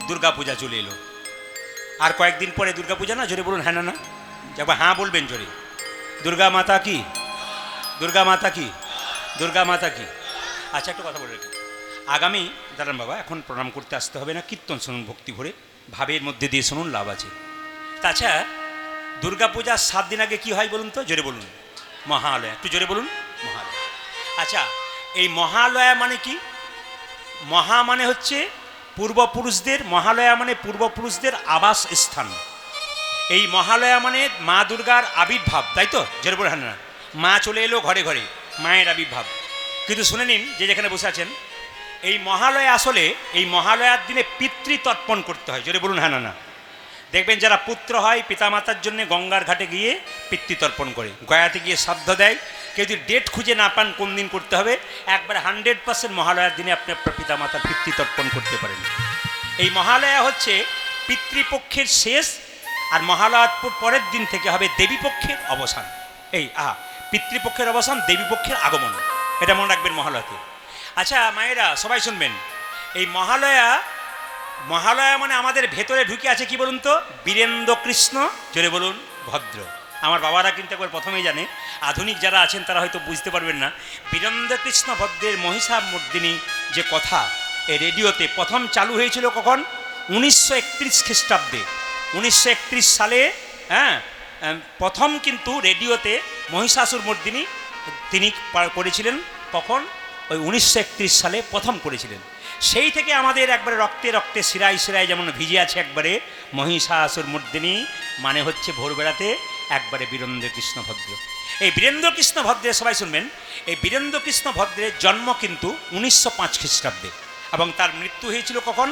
দুর্গা পূজা চলে এলো। আর কয়েকদিন পরে দুর্গা পূজা না, জোরে বলুন হ্যাঁ না না, একবার হ্যাঁ বলবেন জোরে। দুর্গা মাতা কি, দুর্গা মাতা কি, দুর্গা মাতা কি। আচ্ছা একটা কথা বলে রাখি, আগামী দাঁড়ান বাবা, এখন প্রণাম করতে আসতে হবে না, কীর্তন শুনুন ভক্তি ভরে, ভাবের মধ্যে দিয়ে শুনুন, লাভ আছে। তাছাড়া দুর্গা পূজার 7 দিন আগে কি হয় বলুন তো, জোরে বলুন। মহালয়া, একটু জোরে বলুন, মহালয়া। আচ্ছা এই মহালয়া মানে কি? মহা মানে হচ্ছে পূর্বপুরুষদের, মহালয়া মানে পূর্বপুরুষদের আবাস স্থান। এই মহালয়া মানে মা দুর্গার আবির্ভাব, তাই তো, জোরে বলুন হ্যাঁ না। মা চলে এলো ঘরে ঘরে, মায়ের আবির্ভাব। কিন্তু শুনে নিন, যে যেখানে বসে আছেন, এই মহালয়া আসলে এই মহালয়ার দিনে পিতৃতর্পণ করতে হয়, জোরে বলুন হ্যাঁ না না। দেখবেন যারা পুত্র হয় পিতামাতার জন্য গঙ্গার ঘাটে গিয়ে পিতৃতর্পণ করে, গয়াতে গিয়ে শ্রাদ্ধ দেয়। কেউ যদি ডেট খুঁজে না পান কোন দিন করতে হবে, একবার 100% মহালয়ার দিনে আপনি আপনার পিতামাতার পিতৃতর্পণ করতে পারেন। এই মহালয়া হচ্ছে পিতৃপক্ষের শেষ, আর মহালয়ার পরের দিন থেকে হবে দেবীপক্ষের অবসান। এই পিতৃপক্ষের অবসান, দেবীপক্ষের আগমন, এটা মনে রাখবেন মহালয়াতে। আচ্ছা মায়েরা সবাই শুনবেন, এই মহালয়া, মহালয়া মানে আমাদের ভেতরে ঢুকে আছে কি বলুন তো, বীরেন্দ্র কৃষ্ণ, জোরে বলুন ভদ্র। আমার বাবারা কিন্তু একবার প্রথমেই জানে, আধুনিক যারা আছেন তারা হয়তো বুঝতে পারবেন না। বীরেন্দ্র কৃষ্ণ ভদ্রের মহিষামর্দিনী যে কথা এই রেডিওতে প্রথম চালু হয়েছিল কখন, 1931 খ্রিস্টাব্দে। 1931 সালে, হ্যাঁ, প্রথম কিন্তু রেডিওতে মহিষাসুরমর্দিনী তিনি করেছিলেন। কখন? ওই 1931 সালে প্রথম করেছিলেন। সেই থেকে আমাদের একবারে রক্তে রক্তে শিরায় শিরায় যেমন ভিজে আছে একবারে মহিষাসুরমর্দিনী, মানে হচ্ছে ভোরবেলাতে একবারে বীরেন্দ্র কৃষ্ণ ভদ্র। এই বীরেন্দ্র কৃষ্ণ ভদ্রের সবাই শুনবেন, এই বীরেন্দ্র কৃষ্ণ ভদ্রের জন্ম কিন্তু 1905 খ্রিস্টাব্দে, এবং তার মৃত্যু হয়েছিল কখন,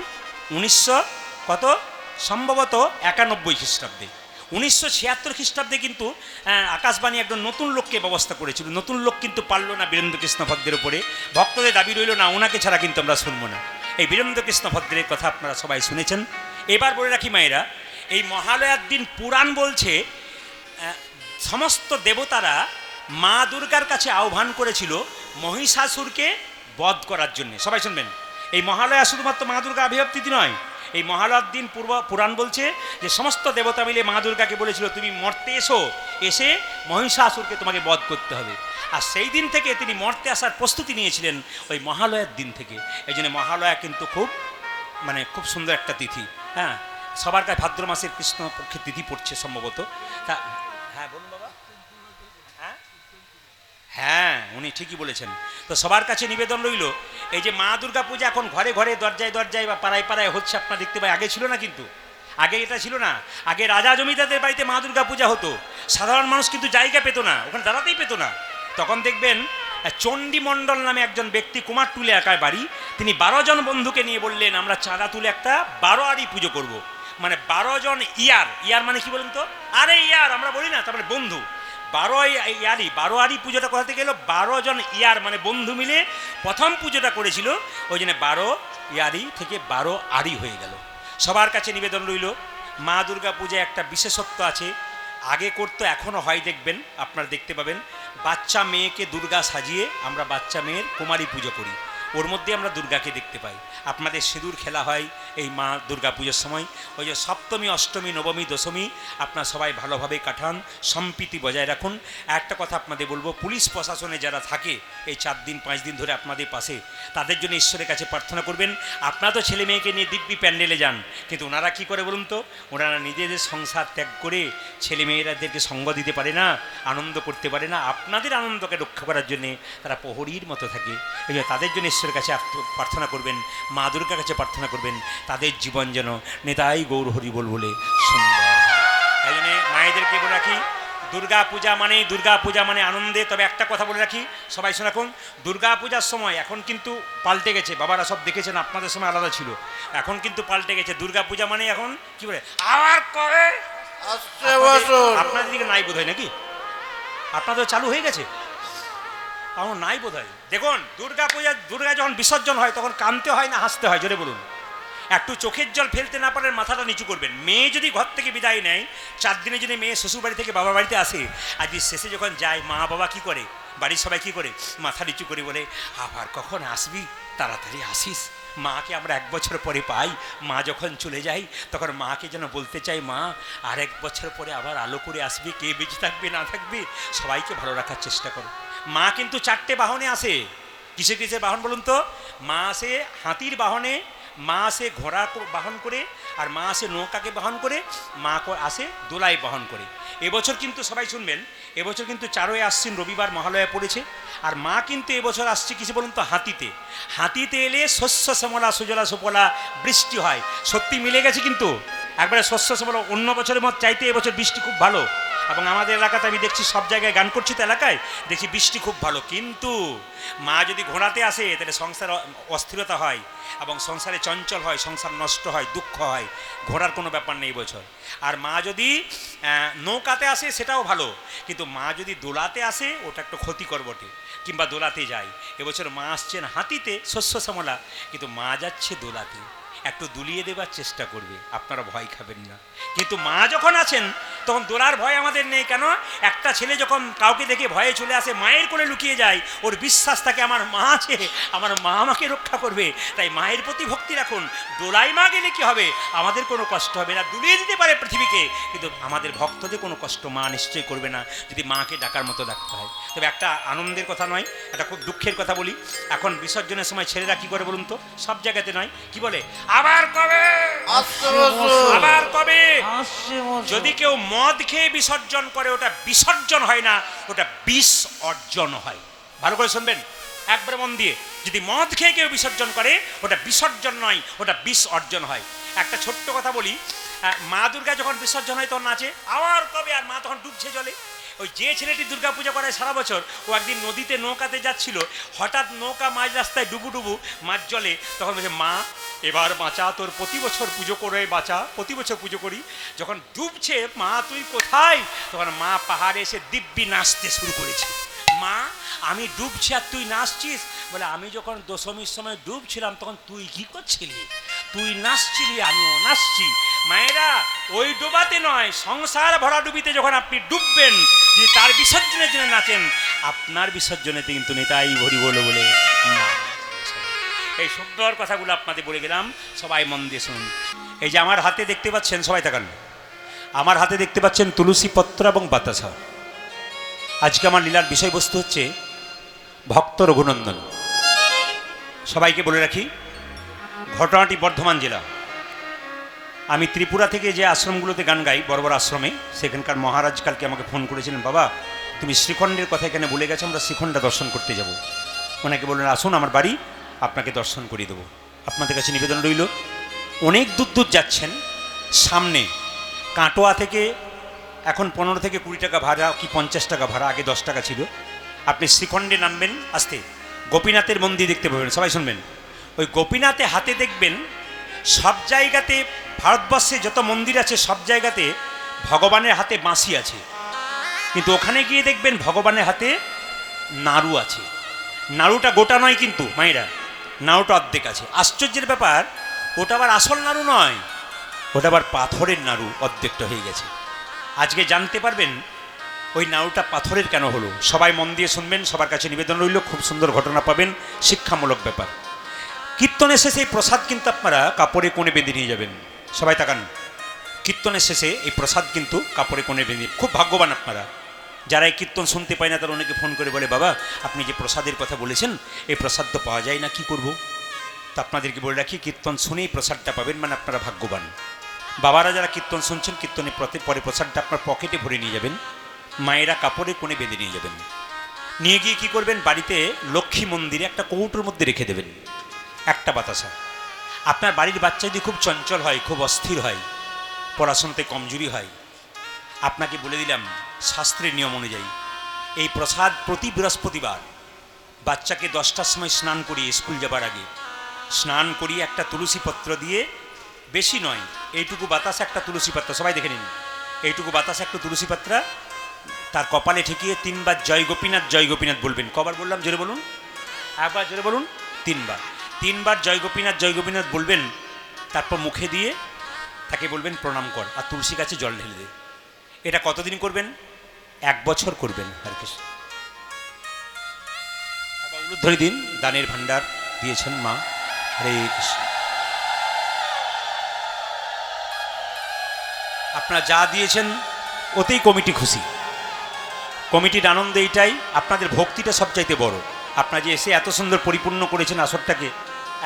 1900 কত, সম্ভবত 91 খ্রিস্টাব্দে। 1976 খ্রিস্টাব্দে কিন্তু আকাশবাণী একজন নতুন লোককে ব্যবস্থা করেছিল। নতুন লোক কিন্তু পারল না বীরেন্দ্র কৃষ্ণ ভদ্রের উপরে, ভক্তদের দাবি রইল না ওনাকে ছাড়া কিন্তু আমরা শুনবো না। এই বীরেন্দ্র কৃষ্ণ ভদ্রের কথা আপনারা সবাই শুনেছেন। এবার বলে রাখি মায়েরা, এই মহালয়ার দিন পুরাণ বলছে সমস্ত দেবতারা মা দুর্গার কাছে আহ্বান করেছিল মহিষাসুরকে বধ করার জন্য। সবাই শুনবেন, এই মহালয়া শুধুমাত্র মা দুর্গা আবির্ভাব তিথি নয়, এই মহালয়ার দিন পুরাণ বলছে যে সমস্ত দেবতা মিলে মা দুর্গাকে বলেছিল তুমি মর্তে এসো, এসে মহিষাসুরকে তোমাকে বধ করতে হবে। আর সেই দিন থেকে তিনি মর্তে আসার প্রস্তুতি নিয়েছিলেন ওই মহালয়ার দিন থেকে। এই জন্য মহালয়া কিন্তু খুব খুব সুন্দর একটা তিথি। হ্যাঁ, সবার কাছে ভাদ্র মাসের কৃষ্ণ পক্ষের তিথি পড়ছে সম্ভবত। তা হ্যাঁ বলুন বাবা। হ্যাঁ উনি ঠিকই বলেছেন। তো সবার কাছে নিবেদন রইল, এই যে মা দুর্গা পূজা এখন ঘরে ঘরে দরজায় দরজায় বা পাড়ায় পাড়ায় হচ্ছে, আপনারা দেখতে পাই। আগে ছিল না, কিন্তু আগে এটা ছিল না। আগে রাজা জমিদারদের বাড়িতে মা দুর্গা পূজা হতো, সাধারণ মানুষ কিন্তু জায়গা পেত না, ওখানে দাঁড়াতেই পেত না। তখন দেখবেন চণ্ডী মণ্ডল নামে একজন ব্যক্তি, কুমারটুলি এলাকায় বাড়ি, তিনি 12 জন বন্ধুকে নিয়ে বললেন আমরা চাঁদা তুলে একটা 12 আড়ি পুজো করব। মানে 12 জন ইয়ার, ইয়ার মানে কি বলুন তো, আরে ইয়ার আমরা বলি না, তারপরে বন্ধু। 12 আড়ি পুজোটা কোথা থেকে এলো, 12 জন ইয়ার মানে বন্ধু মিলে প্রথম পুজোটা করেছিল, ওই জন্য 12 ইয়ারি থেকে 12 আড়ি হয়ে গেল। সবার কাছে নিবেদন রইল, মা দুর্গা পূজায় একটা বিশেষত্ব আছে, আগে করতো এখনও হয়, দেখবেন আপনারা দেখতে পাবেন, বাচ্চা মেয়েকে দুর্গা সাজিয়ে আমরা বাচ্চা মেয়ের কুমারী পুজো করি, ওর মধ্যে আমরা দুর্গাকে দেখতে পাই। আপনাদের সিঁদুর খেলা হয় এই মা দুর্গা পুজোর সময়। ওই যে সপ্তমী, অষ্টমী, নবমী, দশমী আপনারা সবাই ভালোভাবে কাটান, সম্প্রীতি বজায় রাখুন। একটা কথা আপনাদের বলবো, পুলিশ প্রশাসনে যারা থাকে এই 4 দিন 5 দিন ধরে আপনাদের পাশে, তাদের জন্য ঈশ্বরের কাছে প্রার্থনা করবেন। আপনারা তো ছেলে মেয়েকে নিয়ে দিব্যি প্যান্ডেলে যান, কিন্তু ওনারা কী করে বলুন তো, ওনারা নিজেদের সংসার ত্যাগ করে ছেলে মেয়েরাদেরকে সঙ্গ দিতে পারে না, আনন্দ করতে পারে না। আপনাদের আনন্দকে রক্ষা করার জন্যে তারা প্রহরীর মতো থাকে। এই জন্য তাদের জন্য ঈশ্বরের কাছে প্রার্থনা করবেন, মা দুর্গার কাছে প্রার্থনা করবেন, তাদের জীবন যেন নেতাই গৌর হরি বলে সুন্দর। এই জন্য মায়েদেরকে বলে রাখি, দুর্গা পূজা মানে আনন্দে। তবে একটা কথা বলে রাখি, সবাই শোনাকুন, দুর্গা পূজার সময় এখন কিন্তু পাল্টে গেছে, বাবারা সব দেখেছেন, আপনাদের সময় আলাদা ছিল, এখন কিন্তু পাল্টে গেছে। দুর্গা পূজা মানে এখন কি বলে, আবার কবে আপনাদের দিকে নাই বোধ হয় নাকি, আপনাদের চালু হয়ে গেছে, আমার নাই বোধ হয়। দেখুন দুর্গা যখন বিসর্জন হয় তখন কাঁদতে হয় না হাসতে হয়, জোরে বলুন। একটু চোখের জল ফেলতে না পারেন, মাথাটা নিচু করবেন। মেয়ে যদি ঘর থেকে বিদায় নেয়, 4 দিনে যদি মেয়ে শ্বশুর বাড়ি থেকে বাবার বাড়িতে আসে, আর শেষে যখন যায়, মা বাবা কি করে, বাড়ির সবাই কি করে, মাথা নিচু করে বলে আবার কখন আসবি, তাড়াতাড়ি আসিস, মাকে আমরা 1 বছর পরে পাই, মা যখন চলে যায় তখন মাকে যেন বলতে চাই, মা আর 1 বছর পরে আবার আলো করে আসবে, কে বেঁচে থাকবে না থাকবে সবাইকে ভালো রাখার চেষ্টা করো। মা কিন্তু 4টে বাহনে আসে। কিসে কিসের বাহন বলুন তো? মা আসে হাতির বাহনে, মা আসে ঘোড়া বাহন করে, আর মা আসে নৌকাকে বাহন করে, মা আসে দোলাই বহন করে। এবছর কিন্তু সবাই শুনবেন, এবছর কিন্তু 4ই আশ্বিন রবিবার মহালয়া পড়েছে, আর মা কিন্তু এবছর আসছে কিসে বলুন তো? হাতিতে। হাতিতে এলে শস্য শ্যামলা সুজলা সুফলা বৃষ্টি হয়। সত্যি মিলে গেছে কিন্তু একবারে শস্য শ্যামলা। অন্য বছরের মত চাইতে এবছর বৃষ্টি খুব ভালো, এবং আমাদের এলাকাতে আমি দেখছি সব জায়গায় গান করছি তো এলাকায় দেখছি বৃষ্টি খুব ভালো। কিন্তু মা যদি ঘোড়াতে আসে তাহলে সংসার অস্থিরতা হয়, এবং সংসারে চঞ্চল হয়, সংসার নষ্ট হয়, দুঃখ হয়। ঘোড়ার কোনো ব্যাপার নেই বছর। আর মা যদি নৌকাতে আসে সেটাও ভালো, কিন্তু মা যদি দোলাতে আসে ওটা একটু ক্ষতিকর বটে, কিংবা দোলাতে যায়। এবছর মা আসছেন হাতিতে শস্য শ্যামলা, কিন্তু মা যাচ্ছে দোলাতে। একটু দুলিয়ে দেবার চেষ্টা করবে, আপনারা ভয় খাবেন না। কিন্তু মা যখন আছেন তখন দোলার ভয় আমাদের নেই। কেন? একটা ছেলে যখন কাউকে দেখে ভয়ে চলে আসে, মায়ের কোলে লুকিয়ে যায়, ওর বিশ্বাস থাকে আমার মা আছে, আমার মা আমাকে রক্ষা করবে। তাই মায়ের প্রতি ভক্তি রাখুন। দোলাই মা গেলে কি হবে? আমাদের কোনো কষ্ট হবে না। দুলিয়ে দিতে পারে পৃথিবীকে, কিন্তু আমাদের ভক্তদের কোনো কষ্ট মা নিশ্চয়ই করবে না, যদি মাকে ডাকার মতো ডাকতে হয়। তবে একটা আনন্দের কথা নয়, একটা খুব দুঃখের কথা বলি। এখন বিসর্জনের সময় ছেলেরা কি করে বলুন তো? সব জায়গাতে নয়, কি বলে? আবার কবে, আবার কবে। যদি কেউ মদ খেয়ে বিসর্জন করে ওটা বিসর্জন হয় না, ওটা বিষ অর্জন হয়। ভালো করে শুনবেন, একবার মন দিয়ে। যদি মদ খেয়ে কেউ বিসর্জন করে ওটা বিসর্জন নয়, ওটা বিষ অর্জন হয়। একটা ছোট্ট কথা বলি, মা দুর্গা যখন বিসর্জন হয় তখন নাচে আবার কবে, আর মা তখন ডুবছে জলে। ওই যে ছেলেটি দুর্গা পূজা করে সারা বছর, ও একদিন নদীতে নৌকাতে যাচ্ছিল, হঠাৎ নৌকা মাঝ রাস্তায় ডুবু ডুবু মাঝ জলে, তখন বলছে মা এবার বাঁচা, তোর প্রতি বছর পুজো করে বাঁচা, প্রতি বছর পুজো করি। যখন ডুবছে, মা তুই কোথায়? তখন মা পাহাড়ে এসে দিব্যি নাচতে শুরু করেছে। মা আমি ডুবছি আর তুই নাচছিস? বলে আমি যখন দশমীর সময় ডুবছিলাম তখন তুই কি করছিলি? তুই নাচছিলি, আমিও নাচছি। মায়েরা, ওই ডোবাতে নয়, সংসার ভরা ডুবিতে যখন আপনি ডুববেন, যে তার বিসর্জনের জন্য নাচেন, আপনার বিসর্জনেতে কিন্তু নেতাই ভরি বলো বলে না। এই সুন্দর কথাগুলো আপনাদের বলে গেলাম, সবাই মন দিয়ে শুনুন। এই যে আমার হাতে দেখতে পাচ্ছেন, সবাই তাকান, আমার হাতে দেখতে পাচ্ছেন তুলসী পত্র এবং বাতাসা। আজকে আমার লীলার বিষয়বস্তু হচ্ছে ভক্ত রঘুনন্দন। সবাইকে বলে রাখি, ঘটনাটি বর্ধমান জেলা। আমি ত্রিপুরা থেকে যে আশ্রমগুলোতে গান গাই, বড় বড় আশ্রমে, সেখানকার মহারাজ কালকে আমাকে ফোন করেছিলেন, বাবা তুমি শ্রীখণ্ডের কথা এখানে বলে গেছো, আমরা শ্রীখণ্ডা দর্শন করতে যাব। ওনাকে বললেন আসুন আমার বাড়ি, আপনাকে দর্শন করিয়ে দেবো। আপনাদের কাছে নিবেদন রইল, অনেক দূর দূর যাচ্ছেন, সামনে কাটোয়া থেকে এখন 15 থেকে 20 টাকা ভাড়া, কি 50 টাকা ভাড়া, আগে 10 টাকা ছিল। আপনি শ্রীখণ্ডে নামবেন, আসতে গোপীনাথের মন্দির দেখতে পাবেন। সবাই শুনবেন, ওই গোপীনাথে হাতে দেখবেন সব জায়গাতে, ভারতবর্ষে যত মন্দির আছে সব জায়গাতে ভগবানের হাতে বাঁশি আছে, কিন্তু ওখানে গিয়ে দেখবেন ভগবানের হাতে নাড়ু আছে। নাড়ুটা গোটা নয় কিন্তু মায়েরা, নাড়ুটা অর্ধেক আছে। আশ্চর্যের ব্যাপার, ওটা আবার আসল নাড়ু নয়, ওটা আবার পাথরের নাড়ু, অর্ধেকটা হয়ে গেছে। আজকে জানতে পারবেন ওই নাড়ুটা পাথরের কেন হলো। সবাই মন দিয়ে শুনবেন, সবার কাছে নিবেদন রইল, খুব সুন্দর ঘটনা পাবেন, শিক্ষামূলক ব্যাপার। কীর্তনের শেষে এই প্রসাদ কিন্তু আপনারা কাপড়ে কোণে বেঁধে নিয়ে যাবেন। সবাই তাকান, কীর্তনের শেষে এই প্রসাদ কিন্তু কাপড়ে কোণে বেঁধে, খুব ভাগ্যবান আপনারা। যারা এই কীর্তন শুনতে পায় না তারা অনেকে ফোন করে বলে, বাবা আপনি যে প্রসাদের কথা বলেছেন, এই প্রসাদ তো পাওয়া যায় না, কি করব? তো আপনাদেরকে বলে রাখি, কীর্তন শুনেই প্রসাদটা পাবেন, মানে আপনারা ভাগ্যবান। বাবারা যারা কীর্তন শুনছেন, কীর্তনের পরে প্রসাদটা আপনার পকেটে ভরে নিয়ে যাবেন, মায়েরা কাপড়ে কোণে বেঁধে নিয়ে যাবেন। নিয়ে গিয়ে কী করবেন, বাড়িতে লক্ষ্মী মন্দিরে একটা কৌটোর মধ্যে রেখে দেবেন একটা বাতাসা। আপনার বাড়ির বাচ্চা যদি খুব চঞ্চল হয়, খুব অস্থির হয়, পড়াশোনাতে কমজোরি হয়, আপনাকে বলে দিলাম শাস্ত্রের নিয়ম অনুযায়ী এই প্রসাদ প্রতি বৃহস্পতিবার বাচ্চাকে 10টার সময় স্নান করিয়ে, স্কুল যাবার আগে স্নান করিয়ে একটা তুলসী পত্র দিয়ে, বেশি নয় এইটুকু বাতাসা, একটা তুলসী পাত্র, সবাই দেখে নিন, এইটুকু বাতাসা একটা তুলসী পাত্রা তার কপালে ঠেকিয়ে 3 বার জয় গোপীনাথ জয় গোপীনাথ বলবেন। কবার বললাম জোরে বলুন? একবার জোরে বলুন। 3 বার। 3 বার জয় গোপীনাথ বলবেন। তারপর মুখে দিয়ে তাকে বলবেন প্রণাম কর, আর তুলসী গাছে জল ঢেলে দে। এটা কতদিন করবেন? 1 বছর করবেন। হরে কৃষ্ণ। উলুধ্বনি দিন, দানের ভাণ্ডার দিয়েছেন মা, হরে কৃষ্ণ। আপনারা যা দিয়েছেন ওতেই কমিটি খুশি। কমিটির আনন্দ এইটাই, আপনাদের ভক্তিটা সবচাইতে বড়। আপনারা যে এসে এত সুন্দর পরিপূর্ণ করেছেন আসরটাকে,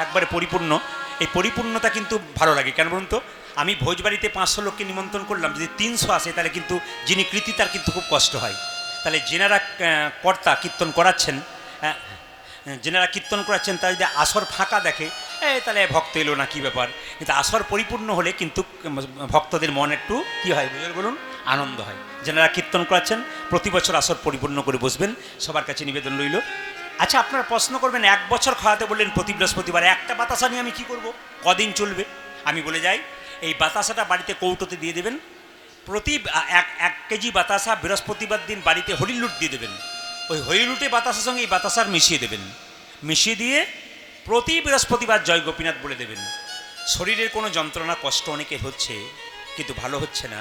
একবারে পরিপূর্ণ। এই পরিপূর্ণতা কিন্তু ভালো লাগে। কেন বলুন তো, আমি ভোজবাড়িতে 500 লোককে নিমন্ত্রণ করলাম, যদি 300 আসে তাহলে কিন্তু যিনি কৃতি তার কিন্তু খুব কষ্ট হয়। তাহলে যেনারা কর্তা কীর্তন করাচ্ছেন, যেনারা কীর্তন করাচ্ছেন তারা যদি আসর ফাঁকা দেখে, তাহলে ভক্ত এলো না, কী ব্যাপার। কিন্তু আসর পরিপূর্ণ হলে কিন্তু ভক্তদের মন একটু কী হয় বলুন, আনন্দ হয়। যেনারা কীর্তন করাচ্ছেন প্রতি বছর আসর পরিপূর্ণ করে বসবেন, সবার কাছে নিবেদন রইল। আচ্ছা, আপনারা প্রশ্ন করবেন, 1 বছর খাওয়াতে বললেন প্রতি বৃহস্পতিবার, একটা বাতাসা নিয়ে আমি কি করব, কদিন চলবে? আমি বলে যাই, এই বাতাসাটা বাড়িতে কৌটোতে দিয়ে দেবেন। প্রতি 1 কেজি বাতাসা বৃহস্পতিবার দিন বাড়িতে হরিলুট দিয়ে দেবেন। ওই হরিলুটে বাতাসার সঙ্গে এই বাতাসার মিশিয়ে দেবেন। মিশিয়ে দিয়ে প্রতি বৃহস্পতিবার জয় গোপীনাথ বলে দেবেন। শরীরের কোনো যন্ত্রণা কষ্ট অনেকের হচ্ছে কিন্তু ভালো হচ্ছে না,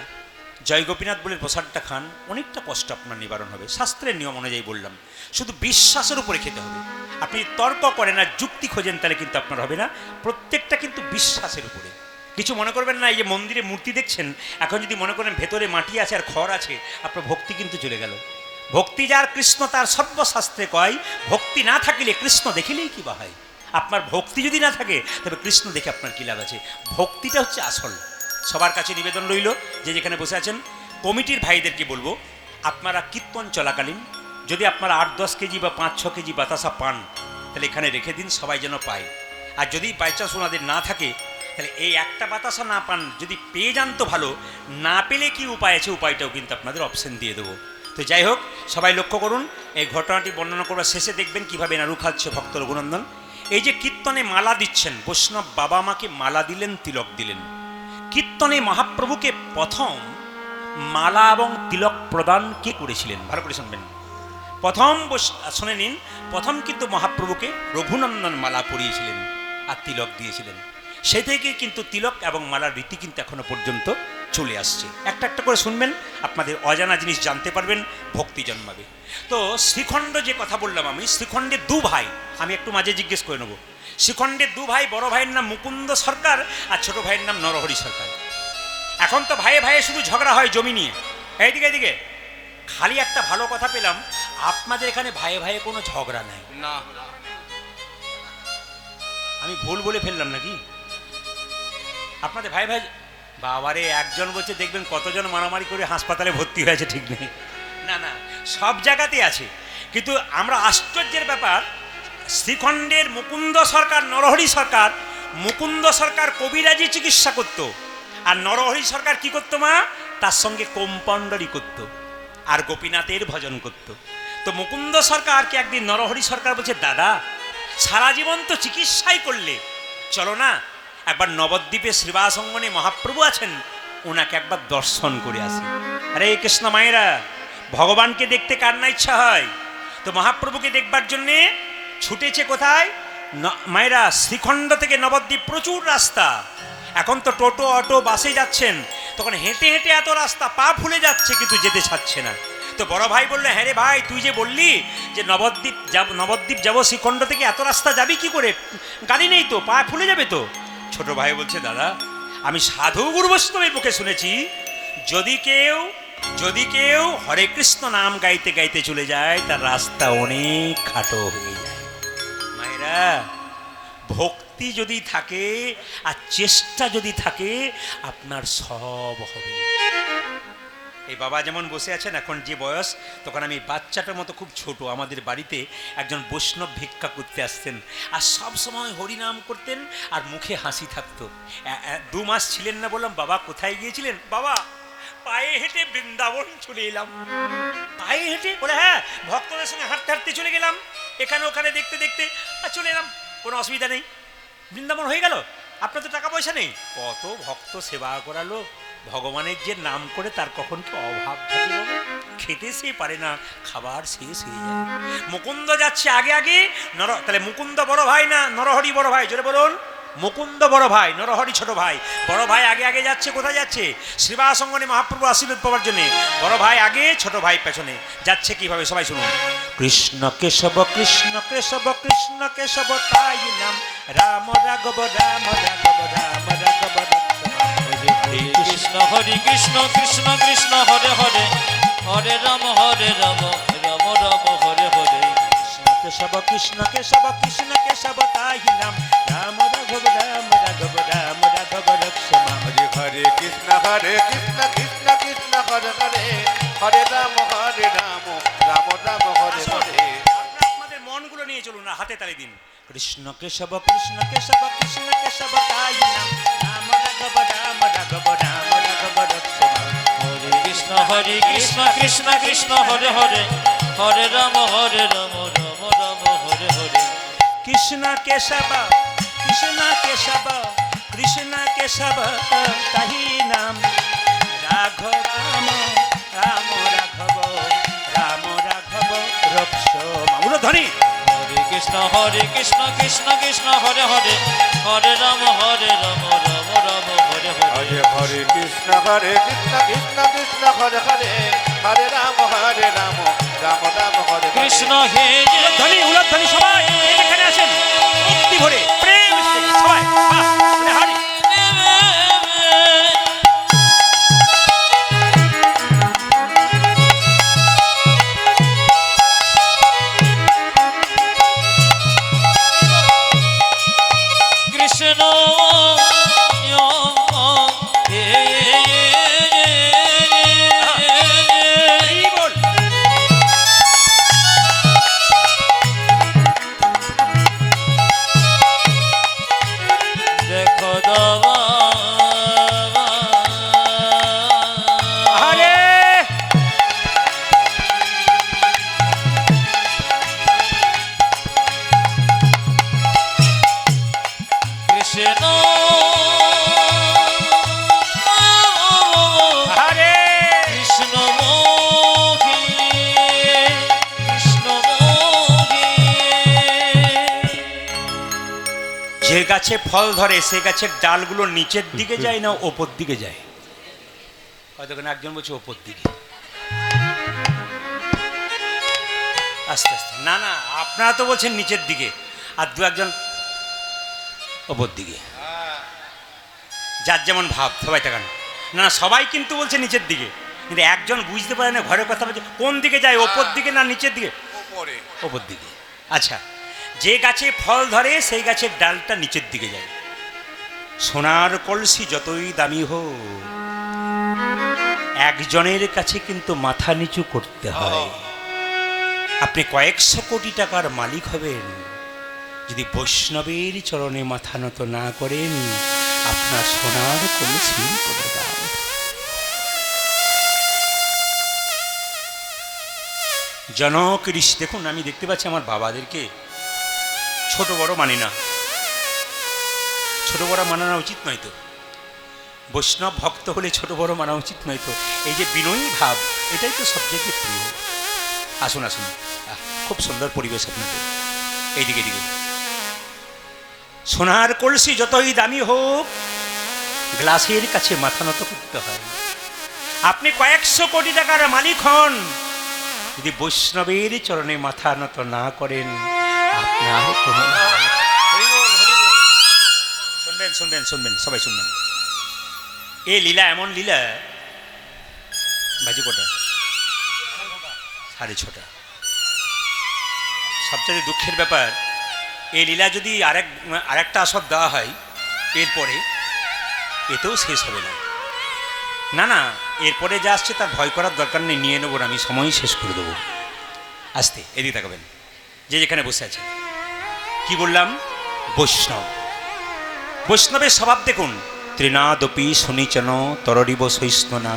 জয় গোপীনাথ বলে প্রসাদটা খান, অনেকটা কষ্ট আপনার নিবারণ হবে। শাস্ত্রের নিয়ম অনুযায়ী বললাম, শুধু বিশ্বাসের উপরে খেতে হবে। আপনি তর্ক করেন আর যুক্তি খোঁজেন তাহলে কিন্তু আপনার হবে না। প্রত্যেকটা কিন্তু বিশ্বাসের উপরে। কিছু মনে করবেন না, এই যে মন্দিরে মূর্তি দেখছেন, এখন যদি মনে করেন ভেতরে মাটি আছে আর খড় আছে, আপনার ভক্তি কিন্তু চলে গেল। ভক্তি যার কৃষ্ণ তার সর্বশাস্ত্রে কয়, ভক্তি না থাকিলে কৃষ্ণ দেখিলেই কি বা হয়। আপনার ভক্তি যদি না থাকে তবে কৃষ্ণ দেখে আপনার কী লাভ আছে? ভক্তিটা হচ্ছে আসল। সবার কাছে নিবেদন রইল, যে যেখানে বসে আছেন কমিটির ভাইদেরকে বলবো, আপনারা কীর্তন চলাকালীন যদি আপনারা 8-10 কেজি বা 5-6 কেজি বাতাসা পান, তাহলে এখানে রেখে দিন, সবাই যেন পায়। আর যদি বাইচান্স ওনাদের না থাকে, তাহলে এই একটা বাতাসা না পান, যদি পেয়ে যান তো ভালো, না পেলে কি উপায় আছে, উপায়টাও কিন্তু আপনাদের অপশন দিয়ে দেবো। তো যাই হোক, সবাই লক্ষ্য করুন, এই ঘটনাটি বর্ণনা করবার শেষে দেখবেন কীভাবে নাড়ু খাচ্ছে ভক্ত রঘুনন্দন। এই যে কীর্তনে মালা দিচ্ছেন, বৈষ্ণব বাবা মাকে মালা দিলেন, তিলক দিলেন। কীর্তনে মহাপ্রভুকে প্রথম মালা এবং তিলক প্রদান কে করেছিলেন? ভালো করে শুনবেন। প্রথম শুনে নিন, প্রথম কিন্তু মহাপ্রভুকে রঘুনন্দন মালা পরিয়েছিলেন আর তিলক দিয়েছিলেন। সেই থেকে কিন্তু তিলক এবং মালার রীতি কিন্তু এখনো পর্যন্ত চলে আসছে। একটা একটা করে শুনবেন, আপনাদের অজানা জিনিস জানতে পারবেন, ভক্তি জন্মাবে। তো শ্রীখণ্ড যে কথা বললাম আমি, শ্রীখণ্ডের 2 ভাই, আমি একটু মাঝে জিজ্ঞেস করে নেব। শ্রীখণ্ডের 2 ভাই, বড় ভাইয়ের নাম মুকুন্দ সরকার আর ছোট ভাইয়ের নাম নরহরি সরকার। এখন তো ভাইয়ে ভাইয়ে শুধু ঝগড়া হয় জমি নিয়ে। এইদিকে এইদিকে খালি একটা ভালো কথা পেলাম, আপনাদের এখানে ভাইয়ে ভাইয়ে কোনো ঝগড়া নাই না? আমি ভুল বলে ফেললাম নাকি? আপনাদের ভাই ভাই, বাবারে, একজন বলছে দেখবেন কতজন মারামারি করে হাসপাতালে ভর্তি হয়েছে, ঠিক নেই। না না, সব জায়গাতেই আছে। কিন্তু আমরা আশ্চর্যের ব্যাপার, শ্রীখণ্ডের মুকুন্দ সরকার, নরহরি সরকার, মুকুন্দ সরকার কবিরাজি চিকিৎসা করত, আর নরহরি সরকার কি করতো মা? তার সঙ্গে কম্পাউন্ডারি করত আর গোপীনাথের ভজন করত। তো মুকুন্দ সরকারকে একদিন নরহরি সরকার বলছে, দাদা সারা জীবন তো চিকিৎসাই করলে, চলো না একবার নবদ্বীপে শ্রীবাসঙ্গনে মহাপ্রভু আছেন, ওনাকে একবার দর্শন করে আসি। আরে কৃষ্ণ মায়েরা, ভগবানকে দেখতে কার না ইচ্ছা হয়? তো মহাপ্রভুকে দেখবার জন্যে ছুটেছে কোথায় মায়েরা? শ্রীখণ্ড থেকে নবদ্বীপ প্রচুর রাস্তা। এখন তো টোটো অটো বাসে যাচ্ছেন, তখন হেঁটে হেঁটে এত রাস্তা, পা ফুলে যাচ্ছে কিন্তু যেতে ছাড়ছে না। তো বড় ভাই বললে, হ্যাঁ রে ভাই, তুই যে বললি যে নবদ্বীপ যাবো, শ্রীখণ্ড থেকে এত রাস্তা যাবি কি করে? গাড়ি নেই তো, পা ফুলে যাবে তো। ছোট ভাই বলছে, দাদা আমি সাধু গুরু বৈষ্ণবের মুখে শুনেছি, যদি কেউ হরে কৃষ্ণ নাম গাইতে গাইতে চলে যায়, তার রাস্তা অনেক খাটো হয়ে যায়। মায়েরা, ভক্তি যদি থাকে আর চেষ্টা যদি থাকে, আপনার সব হবে। এই বাবা যেমন বসে আছেন, এখন যে বয়স, তখন আমি বাচ্চাটার মতো খুব ছোট, আমাদের বাড়িতে একজন বৈষ্ণব ভিক্ষা করতে আসতেন, আর সব সময় হরিনাম করতেন আর মুখে হাসি থাকতো। 2 মাস ছিলেন না, বললাম বাবা কোথায় গিয়েছিলেন? বাবা পায়ে হেঁটে বৃন্দাবন চলে এলাম। পায়ে হেঁটে? বলে হ্যাঁ, ভক্তদের সঙ্গে হাঁটতে হাঁটতে চলে গেলাম, এখানে ওখানে দেখতে দেখতে আর চলে এলাম, কোনো অসুবিধা নেই, বৃন্দাবন হয়ে গেল। আপনার তো টাকা পয়সা নেই। কত ভক্ত সেবা করালো, ভগবানের যে নাম করে তার কখন কি অভাব থাকে? খেতে সে পারে না, খাবার শেষ হয়ে যায়। মুকুন্দ যাচ্ছে আগে আগে, তাহলে মুকুন্দ বড় ভাই না নরহরি বড় ভাই? জোরে বলুন। মুকুন্দ বড় ভাই, নরহরি ছোট ভাই। বড় ভাই আগে আগে যাচ্ছে, কোথায় যাচ্ছে? শ্রীবাস অঙ্গনে মহাপ্রভু আশীর্বাদ পাওয়ার জন্য। বড় ভাই আগে, ছোট ভাই পেছনে। যাচ্ছে কিভাবে সবাই শুনুন। কৃষ্ণ কেশব কৃষ্ণ কেশব কৃষ্ণ কেশব তাই নাম, রাম রাঘব রাম রাঘব রাম রাঘব কৃষ্ণ হরি কৃষ্ণ কৃষ্ণ কৃষ্ণ হরে হরে, হরে রাম রাম রাম হরে হরে। কেশব কৃষ্ণ কেশব কৃষ্ণ কেশব তাই নাম, রাম রাঘব রাম রাঘব রাম রাঘব লক্ষ্মণ। হরে হরে কৃষ্ণ কৃষ্ণ কৃষ্ণ হরে হরে, হরে রাম রাম রাম হরে হরে। আপনাদের মনগুলো নিয়ে চলুন না, হাতে তালি দিন। কৃষ্ণ কেশব কৃষ্ণ কেশব কৃষ্ণ কেশব তাই নাম, রাম রাঘব রাম রাঘব রাম রাঘব লক্ষ্মণ। হরে কৃষ্ণ কৃষ্ণ কৃষ্ণ হরে হরে, হরে রাম রাম রাম হরে হরে। কৃষ্ণ কেশব কৃষ্ণ কেশব কৃষ্ণ কেশব তাহি নাম, রাঘব রাম রাম রাঘব রাম রাঘব রক্ষম। ধ্বনি। হরে কৃষ্ণ কৃষ্ণ কৃষ্ণ হরে হরে, হরে রাম রাম রাম হরে হরে। হরে হরে কৃষ্ণ কৃষ্ণ কৃষ্ণ হরে হরে, হরে রাম রাম রাম হরে হরে। কৃষ্ণ হে ধ্বনি, উলধ্বনি সবাই এখানে আসেন, ভক্তি ভরে প্রেম সবাই। হরি কৃষ্ণ বল। দেখো দাবা হরে কৃষ্ণ হরে কৃষ্ণ মোহি কৃষ্ণ মোহি। যে গাছে ফল ধরে সে গাছের ডালগুলো নিচের দিকে যায় না ওপর দিকে যায়? হয়তো একজন বলছে ওপর দিকে। আস্তে আস্তে, না না, আপনারা তো বলছেন নিচের দিকে, আর দু একজন ওপর দিকে। যার যেমন ভাব, সবাই তাকান। না না, সবাই কিন্তু বলছে নিচের দিকে, কিন্তু একজন বুঝতে পারে না ঘরের কথা বলছে কোন দিকে যায়, ওপর দিকে না নিচের দিকে? ওপর দিকে। আচ্ছা, যে গাছে ফল ধরে সেই গাছের ডালটা নিচের দিকে যায়। সোনার কলসি যতই দামি হোক, একজনের কাছে কিন্তু মাথা নিচু করতে হয়। আপনি কয়েকশো কোটি টাকার মালিক হবেন, যদি বৈষ্ণবের চরণে মাথা নত না করেন, আপনার সোনার কলসি করে দাও। জনক ঋষি, দেখুন আমি দেখতে পাচ্ছি আমার বাবাদেরকে ছোট বড় মানি না। ছোট বড় মানানো উচিত নয় তো, বৈষ্ণব ভক্ত হলে ছোট বড় মানা উচিত নয় তো। এই যে বিনয়ী ভাব, এটাই তো সবচেয়ে প্রিয়। আসুন আসুন, খুব সুন্দর পরিবেশ আপনাদের। এইদিকে দিকে, সোনার কলসি যতই দামি হোক, গ্লাসের কাছে মাথা নত করতে হয়। আপনি কয়েকশো কোটি টাকার মালিক হন, যদি বৈষ্ণবের চরণে মাথা নত না করেন, আপনার কোনো। শুনবেন শুনবেন শুনবেন, সবাই শুনবেন। এই লীলা এমন লীলা, বাজি কটা? 6:30। সবচেয়ে দুঃখের ব্যাপার, এই লীলা যদি আরেকটা আসর দেওয়া হয় এরপরে, এতেও শেষ হবে না। না না, এরপরে যা আসছে তার ভয় করার দরকার নেই, নিয়ে নেবো, আমি সময়ই শেষ করে দেবো। আসতে এদিকে তাকাবেন, যে যেখানে বসে আছে। কি বললাম? বৈষ্ণব। বৈষ্ণবের স্বভাব দেখুন, ত্রিনাদপি শুনিচন তররিব সহিষ্ণুনা,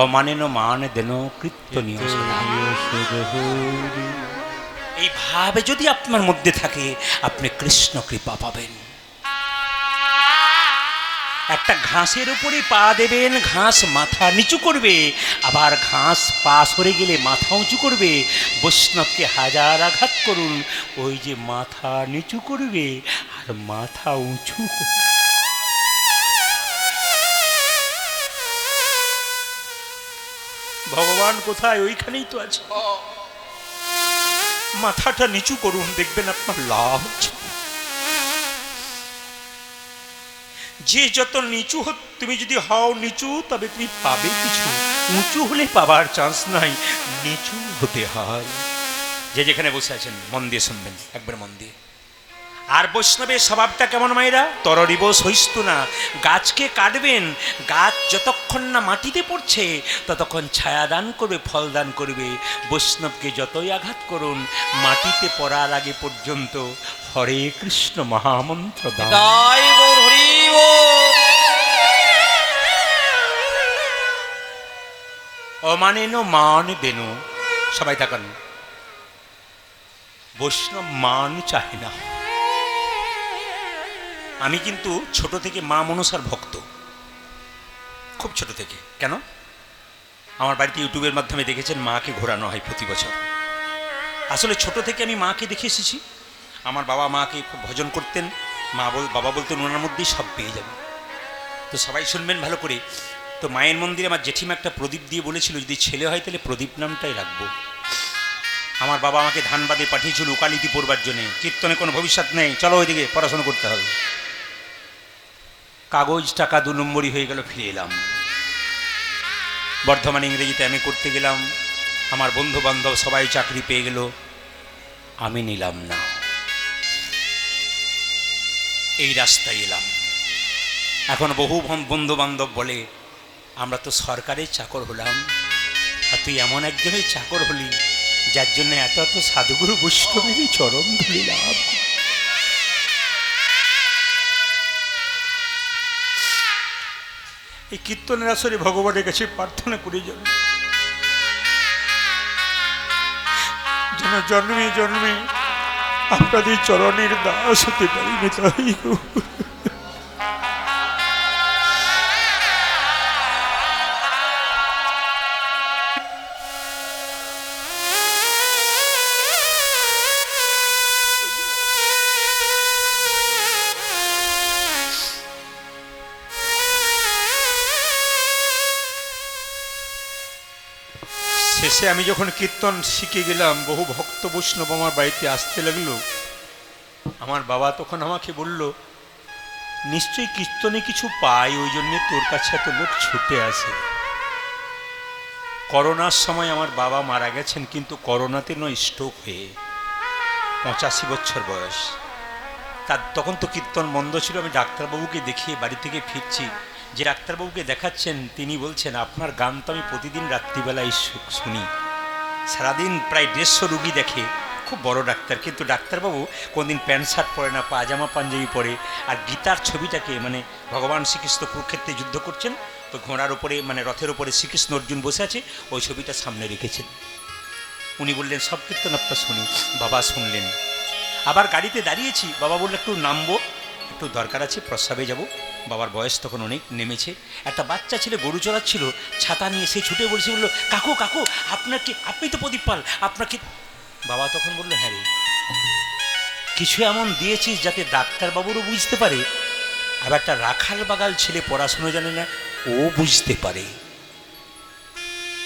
অমানেন মান দেন কীর্তনীয়। এই ভাবে যদি আপনার মধ্যে থাকে, আপনি কৃষ্ণ কৃপা পাবেন। একটা ঘাসের উপরে পা দেবেন, ঘাস মাথা নিচু করবে, আবার ঘাস পা সরে গেলে মাথা উঁচু করবে। বৈষ্ণবকে হাজার আঘাত করুন, ওই যে মাথা নিচু করবে আর মাথা উঁচু করবে। ভগবান কোথায়? ওইখানেই তো আছে। মাথাটা নিচু করুন, দেখবেন আপনার লাভ হচ্ছে। যে যত নিচু তুমি যদি হও নিচু, তবে তুমি পাবে কিছু। উঁচু হলে পাবার চান্স নাই, নিচু হতে হয়। যে যেখানে বসে আছেন মন দিয়ে শুনবেন, একবার মন দিয়ে। আর বৈষ্ণবের স্বভাবটা কেমন মায়েরা? তররিব সহিষ্ণু না। গাছকে কাটবেন, গাছ যতক্ষণ না মাটিতে পড়ছে ততক্ষণ ছায়া দান করবে, ফল দান করবে। বৈষ্ণবকে যতই আঘাত করুন, মাটিতে পড়ার আগে পর্যন্ত হরে কৃষ্ণ মহামন্ত্র দান। তাই গৌর হরি বল। অমানেন মান দেন। সবাই তাকান। বৈষ্ণব মান চাহে না। আমি কিন্তু ছোট থেকে মা মনসার ভক্ত, খুব ছোট থেকে। কেন? আমার বাড়িতে ইউটিউবের মাধ্যমে দেখেছেন মাকে ঘোরানো হয় প্রতি বছর। আসলে ছোট থেকে আমি মাকে দেখে এসেছি। আমার বাবা মাকে খুব ভজন করতেন। বাবা বলতেন ওনার মধ্যেই সব পেয়ে যাবে। তো সবাই শুনবেন ভালো করে। তো মায়ের মন্দিরে আমার জেঠিমা একটা প্রদীপ দিয়ে বলেছিল, যদি ছেলে হয় তাহলে প্রদীপ নামটাই রাখবো। আমার বাবা আমাকে ধানবাদে পাঠিয়েছিল উকালিতি পড়বার জন্যে। কীর্তনে কোনো ভবিষ্যৎ নেই, চলো ওইদিকে পড়াশোনা করতে হবে। কাগজ টাকা 2 নম্বরই হয়ে গেল, ফিরে এলাম। বর্ধমান ইংরেজিতে আমি করতে গেলাম, আমার বন্ধু বান্ধব সবাই চাকরি পেয়ে গেল, আমি নিলাম না। এই রাস্তায় এলাম। এখন বহু বন্ধু বান্ধব বলে আমরা তো সরকারের চাকর হলাম, আর তুই এমন একজনের চাকর হলি যার জন্য এত এত সাধুগুরু বৈষ্ণবের চরণ ধুলি লাভ। এই কীর্তনের আসরে ভগবানের কাছে প্রার্থনা করি যেন জন্মে জন্মে আপনাদের চরণের দাস হতে পারি। তাই শেষে আমি যখন কীর্তন শিখে গেলাম, বহু ভক্ত বৈষ্ণব আমার বাড়িতে আসতে লাগলো। আমার বাবা তখন আমাকে বলল, নিশ্চয়ই কীর্তনে কিছু পাই, ওই জন্যে তোর কাছে এত লোক ছুটে আসে। করোনার সময় আমার বাবা মারা গেছেন, কিন্তু করোনাতে নয়, স্ট্রোক হয়ে। 85 বছর বয়স। তখন তো কীর্তন বন্ধ ছিল। আমি ডাক্তারবাবুকে দেখিয়ে বাড়ি থেকে ফিরছি। যে ডাক্তারবাবুকে দেখাচ্ছেন তিনি বলছেন, আপনার গান তো আমি প্রতিদিন রাত্রিবেলায় শুনি। সারাদিন প্রায় 150 রুগী দেখে, খুব বড় ডাক্তার, কিন্তু ডাক্তারবাবু কোনদিন প্যান্ট শার্ট পরে না, পাজামা পাঞ্জাবি পরে। আর গীতার ছবিটাকে, মানে ভগবান শ্রীকৃষ্ণ কুরুক্ষেত্রে যুদ্ধ করছেন, তো ঘোড়ার উপরে মানে রথের উপরে শ্রীকৃষ্ণ অর্জুন বসে আছে, ওই ছবিটা সামনে রেখেছেন। উনি বললেন সব কীর্তন আপনার শুনি। বাবা শুনলেন। আবার গাড়িতে দাঁড়িয়েছি, বাবা বললো একটু নামবো, একটু দরকার আছে, প্রস্রাবে যাব। বাবার বয়স তখন অনেক নেমেছে। একটা বাচ্চা ছেলে গরু চড়াচ্ছিল, ছাতা নিয়ে সে ছুটে বলছে, বললো কাকু কাকু আপনার কি, আপনি তো প্রদীপ পাল, আপনার কি? বাবা তখন বললো, হ্যাঁ রে, কিছু এমন দিয়েছিস যাতে ডাক্তারবাবুরও বুঝতে পারে, আবার একটা রাখাল বাগাল ছেলে পড়াশুনো জানে না, ও বুঝতে পারে।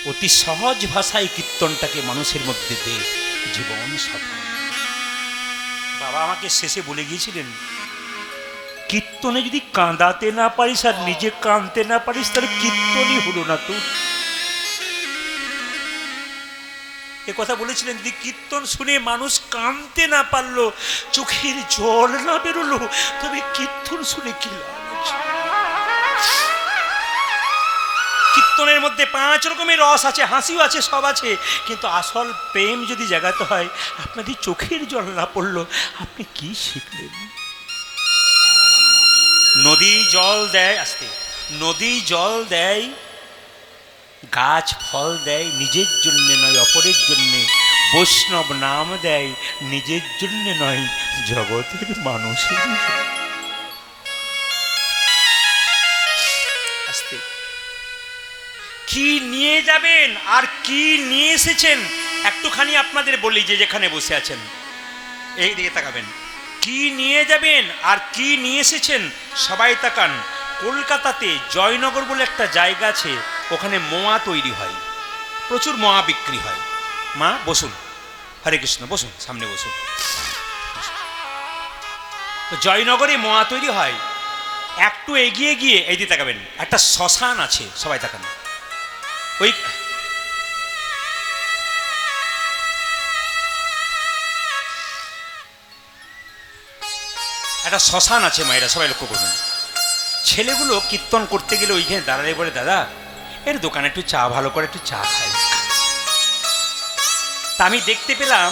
অতি সহজ ভাষায় কীর্তনটাকে মানুষের মধ্যে দে, জীবন সফল। বাবা আমাকে শেষে বলে গিয়েছিলেন, কীর্তনে যদি কাঁদাতে না পারিস আর নিজে কাঁদতে না পারিস, তাহলে কীর্তনই হলো না তোর। এ কথা বলেছিলেন, যদি কীর্তন শুনে মানুষ কাঁদতে না পারলো, চোখের জল না বেরোলো, তবে কীর্তন শুনে কি লাভ আছে? কীর্তনের মধ্যে 5 রকমের রস আছে, হাসিও আছে, সব আছে, কিন্তু আসল প্রেম যদি জাগাতে হয়, আপনাদের চোখের জল না পড়লো, আপনি কি শিখলেন? নদী জল দেয়, আসতে, নদী জল দেয়, গাছ ফল দেয়, নিজের জন্যে নয় অপরের জন্যে। বৈষ্ণব নাম দেয়, নিজের জন্যে নয়, জগতের মানুষের জন্য। কি নিয়ে যাবেন আর কি নিয়ে এসেছেন একটুখানি আপনাদের বলি, যে যেখানে বসে আছেন এই দিকে তাকাবেন। কি নিয়ে যাবেন আর কি নিয়ে এসেছেন সবাই তাকান। কলকাতাতে জয়নগর বলে একটা জায়গা আছে, ওখানে মোয়া তৈরি হয়, প্রচুর মোয়া বিক্রি হয়। মা বসুন, হরে কৃষ্ণ, বসুন, সামনে বসুন। তো জয়নগরে মোয়া তৈরি হয়। একটু এগিয়ে গিয়ে এই দিকে তাকাবেন, একটা শ্মশান আছে, সবাই তাকান। ওই একটা শ্মশান আছে মায়েরা, সবাই লক্ষ্য করবেন। ছেলেগুলো কীর্তন করতে গেলে ওইখানে দাঁড়ালে বলে, দাদা এর দোকানে একটু চা, ভালো করে একটু চা খাই। তা আমি দেখতে পেলাম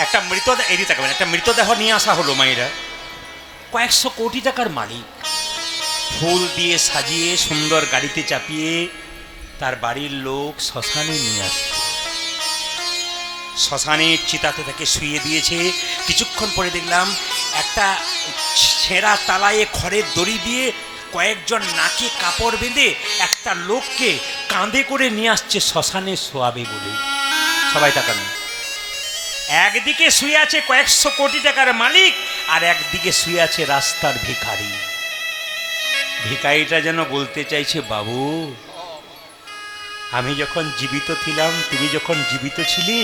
একটা মৃতদেহ, এদিকে তাকাবেন, একটা মৃতদেহ নিয়ে আসা হলো মায়েরা। কয়েকশো কোটি টাকার মালিক, ফুল দিয়ে সাজিয়ে সুন্দর গাড়িতে চাপিয়ে তার বাড়ির লোক শ্মশানে নিয়ে আসছে। শ্মশানের চিতাতে তাকে শুয়ে দিয়েছে। কিছুক্ষণ পরে দেখলাম একটা ছেঁড়া তালায় খড়ের দড়ি দিয়ে কয়েকজন নাকে কাপড় বেঁধে একটা লোককে কাঁধে করে নিয়ে আসছে শ্মশানে শোয়াবে বলে। সবাই তাকান, একদিকে শুয়ে আছে কয়েকশো কোটি টাকার মালিক, আর একদিকে শুয়ে আছে রাস্তার ভিখারি। ভিখারিটা যেন বলতে চাইছে, বাবু আমি যখন জীবিত ছিলাম, তুমি যখন জীবিত ছিলে,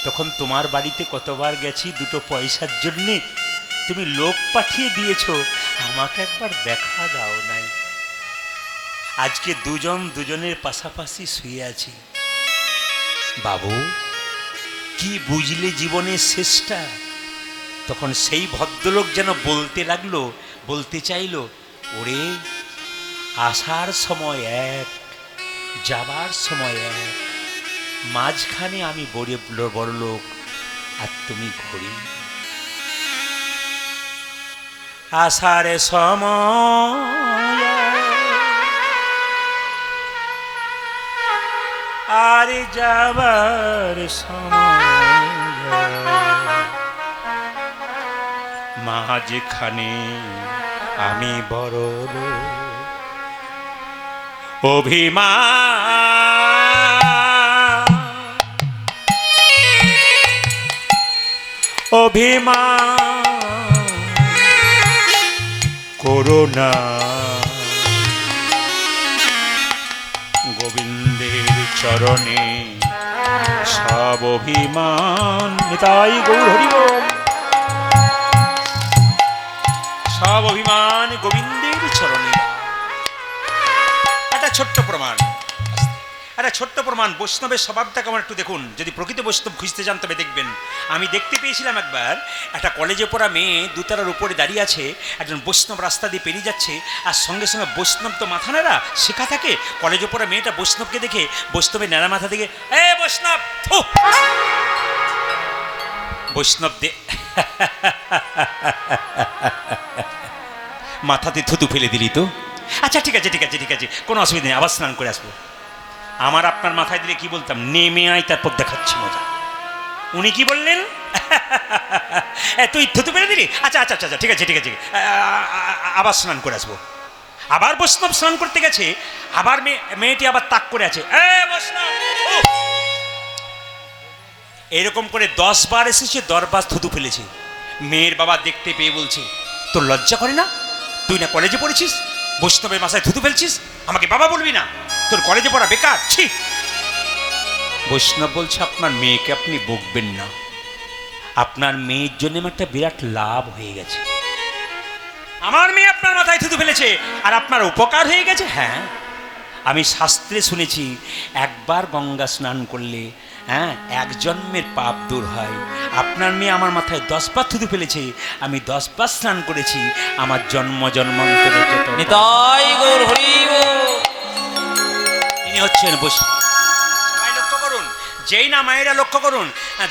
তখন তোমার বাড়িতে কতবার গেছি দুটো পয়সার জন্যে, তুমি লোক পাঠিয়ে দিয়েছ, আমাকে একবার দেখা দাও নাই। আজকে দুজন দুজনের পাশাপাশি শুয়ে আছি। বাবু কি বুঝলে জীবনের শেষটা? তখন সেই ভদ্রলোক যেন বলতে লাগলো, বলতে চাইল, ওরে আসার সময় এক, যাবার সময় এক, মাঝখানে আমি বড় লোক আর তুমি ঘড়ি। আসার সময় আর যাবার সময়, মাঝখানে আমি বড় লোক। অভিমান অভিমান করোনা, গোবিন্দের চরণে সব অভিমান। তাই গৌর হরি বল। সব অভিমান গোবিন্দের চরণে। একটা ছোট্ট প্রমাণ, একটা ছোট্ট প্রমাণ বৈষ্ণবের স্বভাবটা কেমন একটু দেখুন। যদি প্রকৃত বৈষ্ণব খুঁজতে যান তবে দেখবেন। আমি দেখতে পেয়েছিলাম একবার একটা কলেজে পড়া মেয়ে দুতারার উপরে দাঁড়িয়ে আছে, একজন বৈষ্ণব রাস্তা দিয়ে পেরিয়ে যাচ্ছে, আর সঙ্গে সঙ্গে বৈষ্ণব তো মাথা নাড়া শেখা থাকে। কলেজে পড়া মেয়েটা বৈষ্ণবকে দেখে বৈষ্ণবের নাড়া মাথা দেখে, এ বৈষ্ণব, বৈষ্ণব দে মাথাতে থুতু ফেলে দিলি তো। আচ্ছা ঠিক আছে ঠিক আছে ঠিক আছে, কোনো অসুবিধা নেই, আবার স্নান করে আসবো। আমার আপনার মাথায় দিলে কি বলতাম, নেমে আয়, তারপর দেখাচ্ছি মজা। উনি কি বললেন, তুই থুতু ফেলে দিলি, আচ্ছা আচ্ছা আচ্ছা ঠিক আছে ঠিক আছে, আবার স্নান করে আসবো। আবার বৈষ্ণব স্নান করতে গেছে, আবার মেয়েটি আবার তাক করে আছে, এরকম করে 10 বার এসেছে, 10 বার থুতু ফেলেছে। মেয়ের বাবা দেখতে পেয়ে বলছে, তোর লজ্জা করে না? তুই না কলেজে পড়েছিস, বৈষ্ণবের মাথায় থুতু ফেলছিস, আমাকে বাবা বলবি না? তোর কলেজে পড়া বেকার, ছি। বৈষ্ণব বলছে, আপনার মেয়েকে আপনি বকবেন না, আপনার মেয়ের জন্য একটা বিরাট লাভ হয়ে গেছে। আমার মেয়ে আপনার মাথায় থুতু ফেলেছে আর আপনার উপকার হয়ে গেছে। হ্যাঁ, আমি শাস্ত্রে শুনেছি একবার গঙ্গা স্নান করলে এক জন্মের পাপ দূর হয়। আপনার মেয়ে আমার মাথায় 10 বার থুতু ফেলেছে, আমি 10 বার স্নান করেছি, আমার জন্ম জন্মান্তরের যত। নিতাই গৌর হরি বল। ইনি হচ্ছেন বৈষ্ণব। সবাই লক্ষ্য করুন, যেই না মায়েরা লক্ষ্য করুন,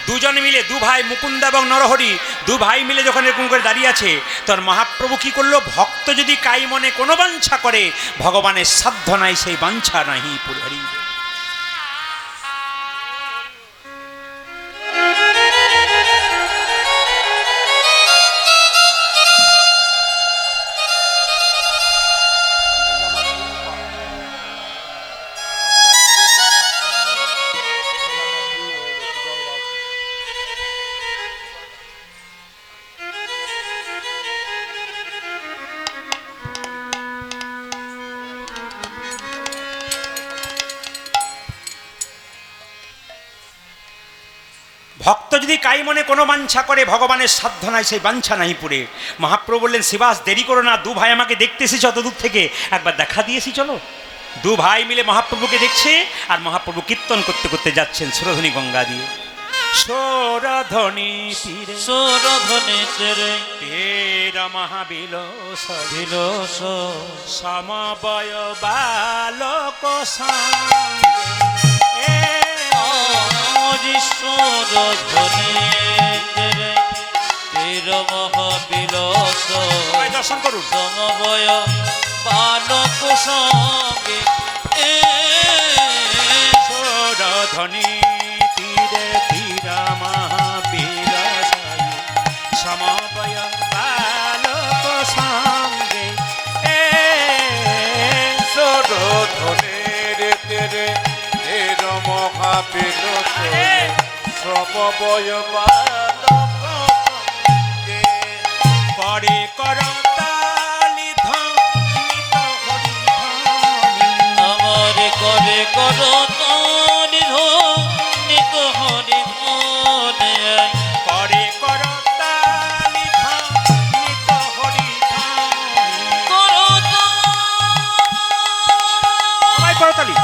দুজন মিলে, দু ভাই মুকুন্দ এবং নরহরি, দু ভাই মিলে যখন এরকম করে দাঁড়িয়ে আছে, তখন মহাপ্রভু কি করলো, ভক্ত যদি কাই মনে কোনো বাঞ্ছা করে, ভগবানের সাধ্য নাই সেই বাঞ্ছা নাহি পুরহরি। ভক্ত যদি কাই মনে কোনো বাঞ্ছা করে, ভগবানের সাধ্য নাই সেই বাঞ্ছা নাই পুরে। মহাপ্রভু বললেন, শিবাস দেরি করো না, দু ভাই আমাকে দেখতে এসেছে অত দূর থেকে, একবার দেখা দিয়েছি চলো। দু ভাই মিলে মহাপ্রভুকে দেখছে, আর মহাপ্রভু কীর্তন করতে করতে যাচ্ছেন সুরধ্বনি গঙ্গা দিয়ে। সুরধ্বনি তীরে সুরধ্বনি তেরে তীর মহাবিলস বিলস সমবয় বালক সঙ্গে। সুরধ্বনি তেরে তীর মহাবিলস সবাই দর্শন করুন। সমবয় বালক সঙ্গে সুরধ্বনি তীরে তীর মহাবিলস সমবয় বালক সঙ্গে। সুরধ্বনির তীরে তীর মহাবিলস সমবয় বালক সঙ্গে। পরে করতালি ধ্বনিত হরিধ্বনি। আমার করে কর তারি নিত হরি মনে পরে করতালি ধ্বনিত হরিধ্বনি। সবাই করতালি।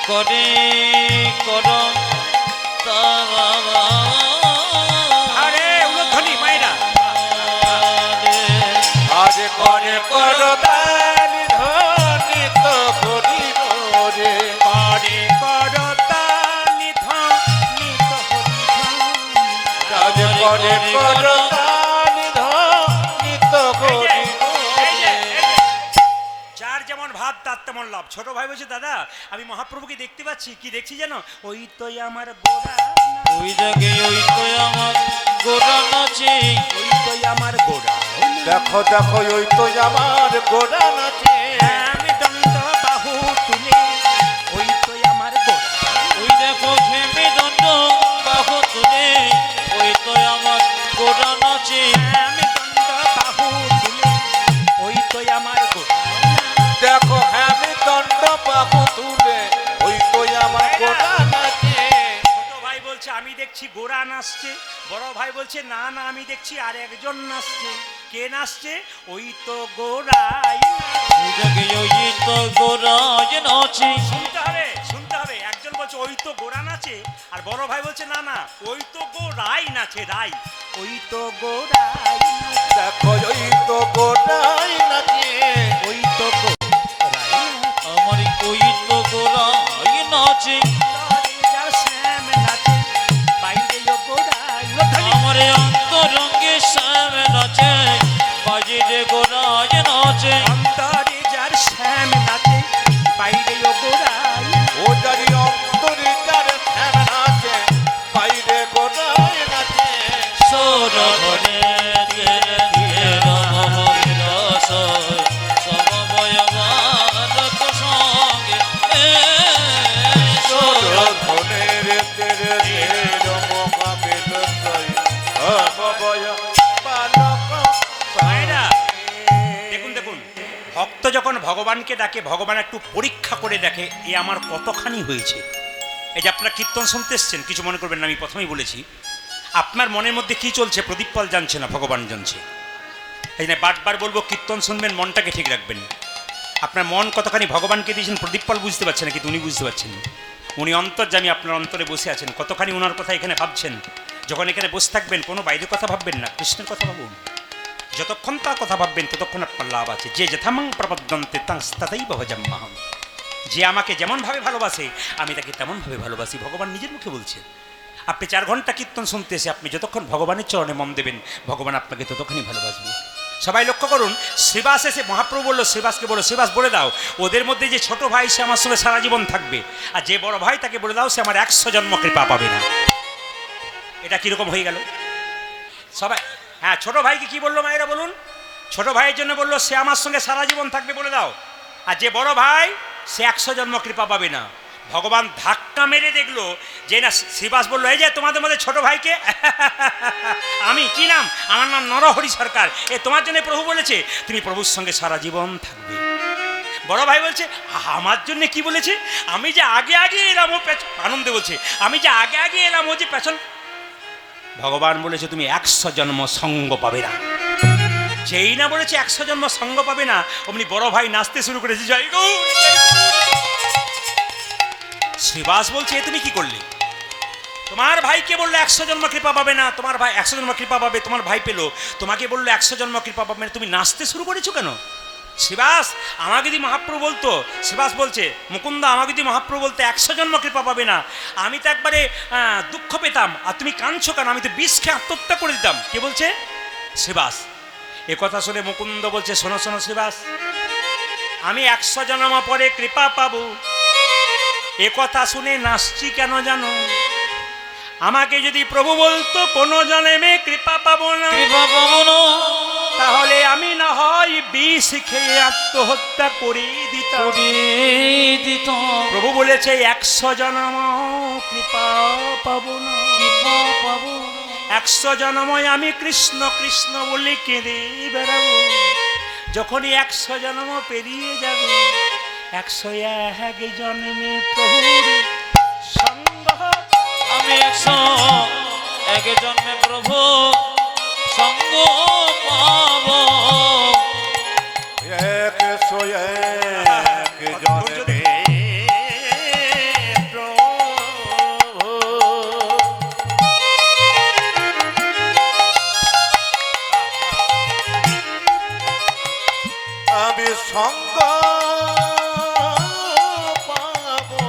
করে কর আরে উলধ্বনি মায়েরা। আজ করে করতালি ধ্বনিত হরির রে। পরে করতালি ধ্বনিত হরিধ্বনি। আজ করে করতালি ধ্বনিত হরির রে। যার যেমন ভাব তার তেমন লাভ। ছোট ভাই বলছে, দাদা আমি মহাপ্রভুকে দেখতে পাচ্ছি, কি দেখছি জানো? ওই তো আমার গোড়া, ওই জাগে ওই তো আমার গোড়া নাচে ওই তো আমার গোড়া। দেখো দেখো ওই তো আমার গোড়া নাচে। আমি দন্ত বাহু তুলে, ওই তো আমার গোড়া। ওই দেখো ঘেমে দণ্ড বাহু তুলে ওই তো আমার গোড়া নাচে আমি দন্ত বাহু তুলে, ওই তো আমার গোড়া। দেখো আমি দণ্ড বাহু তুলে ওই তো আমার গোড়া নাচে। ছোট ভাই বলছে আমি দেখছি গোড়া নাচছে, বড় ভাই বলছে না না আমি দেখছি আর একজন নাচছে। কে নাচছে? ওই তো গোড়াই। ওই জাগে ওই তো গোড়া নাচে শুনতে হবে, শুনতে হবে। একজন বলছে ওই তো গোড়া নাচে, আর বড় ভাই বলছে না না ওই তো গোড়াই নাচে, রাই। ওই তো গোড়াই নাচে, দেখো ওই তো গোড়াই নাচে। ওই তো গোড়াই আমার ওই তো গোড়া নাচে নাচে। যার শ্যাম নাচে, বাইরে ও গোড়াই। আমার অন্তরঙ্গে শ্যাম নাচে বাজিরে গোড়া নাচে অন্তরে যার শ্যাম নাচে, বাইরে ও গোড়াই। ও যারি অন্তরে যার শ্যাম নাচে বাইরে গোড়াই নাচে। সুরধ্বনি তেরে তীর মহাবিলস সমবয় বালক সঙ্গে সুরধ্বনির তীরে তীর মহাবিলস সমবয় বালক মায়েরা, সঙ্গে। দেখুন দেখুন, ভক্ত যখন ভগবানকে ডাকে, ভগবান একটু পরীক্ষা করে দেখে এ আমার কতখানি হয়েছে। এই যে আপনারা কীর্তন শুনতে এসছেন, কিছু মনে করবেন না, আমি প্রথমেই বলেছি আপনার মনের মধ্যে কি চলছে প্রদীপ পাল জানছে না, ভগবান জানছে। এই জন্য বারবার বলবো কীর্তন শুনবেন, মনটাকে ঠিক রাখবেন। আপনার মন কতখানি ভগবানকে দিয়েছেন প্রদীপ পাল বুঝতে পারছেন না, কিন্তু উনি বুঝতে পারছেন না। উনি অন্তর্যামী, আপনার অন্তরে বসে আছেন, কতখানি ওনার কথা এখানে ভাবছেন। যখন এখানে বসে থাকবেন কোনো বাইরের কথা ভাববেন না, কৃষ্ণের কথা ভাবুন। যতক্ষণ তার কথা ভাববেন ততক্ষণ আপনার লাভ আছে। যে যথামং প্রপদ্যন্তে তাঁস্তাতেই ভজম্মাহম। যে আমাকে যেমনভাবে ভালোবাসে আমি তাকে তেমনভাবে ভালোবাসি, ভগবান নিজের মুখে বলছেন। আপনি 4 ঘন্টা কীর্তন শুনতে এসে আপনি যতক্ষণ ভগবানের চরণে মন দেবেন, ভগবান আপনাকে ততক্ষণই ভালোবাসবে। সবাই লক্ষ্য করুন, শ্রীবাস এসে মহাপ্রভু বললো শ্রীবাসকে, বলো শ্রীবাস বলে দাও ওদের মধ্যে যে ছোট ভাই সে আমার সঙ্গে সারা জীবন থাকবে, আর যে বড় ভাই তাকে বলে দাও সে আমার 100 জন্ম কৃপা পাবে না। এটা কিরকম হয়ে গেল? সবাই হ্যাঁ, ছোট ভাইকে কি বললো মায়েরা বলুন? ছোট ভাইয়ের জন্য বললো সে আমার সঙ্গে সারা জীবন থাকবে বলে দাও, আর যে বড় ভাই সে 100 জন্ম কৃপা পাবে না। ভগবান ধাক্কা মেরে দেখলো যে না, শ্রীবাস বললো এই যে তোমাদের মধ্যে ছোট ভাইকে আমি, কি নাম? আমার নাম নরহরি সরকার, এ তোমার জন্য প্রভু বলেছে তুমি প্রভুর সঙ্গে সারা জীবন থাকবে। বড় ভাই বলছে আমার জন্য কি বলেছে? আমি যে আগে আগে এলাম, ও আনন্দে বলছে আমি যে আগে আগে এলাম, ও যে পেছন। ভগবান বলেছে তুমি 100 জন্ম সঙ্গ পাবে না। যেই না বলেছে 100 জন্ম সঙ্গ পাবে না, অমনি বড় ভাই নাচতে শুরু করেছে, জয় গৌর জয় গৌর। শ্রীবাস বলছে এ তুমি কি করলে? তোমার ভাইকে বললো 100 জন্ম কৃপা পাবে না, তোমার ভাই 100 জন্ম কৃপা পাবে, তোমার ভাই পেলো, তোমাকে বললো 100 জন্ম কৃপা পাবে না, তুমি নাচতে শুরু করেছো কেন? শ্রীবাস আমাকে যদি মহাপ্রভু বলতো, শ্রীবাস বলছে মুকুন্দা আমাকে যদি মহাপ্রভু বলতে 100 জন্ম কৃপা পাবে না, আমি তো একবারে দুঃখ পেতাম, আর তুমি কাঁদছো কেন? আমি তো বিষ খেয়ে আত্মহত্যা করে দিতাম। কে বলছে? শ্রীবাস। এ কথা শুনে মুকুন্দ বলছে শোনো শোনো শ্রীবাস, আমি 100 জন্ম পরে কৃপা পাবো, এ কথা শুনে নাচছি কেন জানো? আমাকে যদি প্রভু বলতো কোনো জন্মে কৃপা পাবো না, তাহলে আমি না হয় বিষ খেয়ে আত্মহত্যা করে দিতাম। প্রভু বলেছে 100 জন্ম কৃপা পাবো না, 100 জন্ময় আমি কৃষ্ণ কৃষ্ণ বলে কেঁদে বেড়াবো। যখনই 100 জন্ম পেরিয়ে যাবে, 101 জন্মে প্রভুর সঙ্গ, আমি 101 জন্মে প্রভু সঙ্গ পাব। 101 জন্মে আমি সঙ্গ পাবো।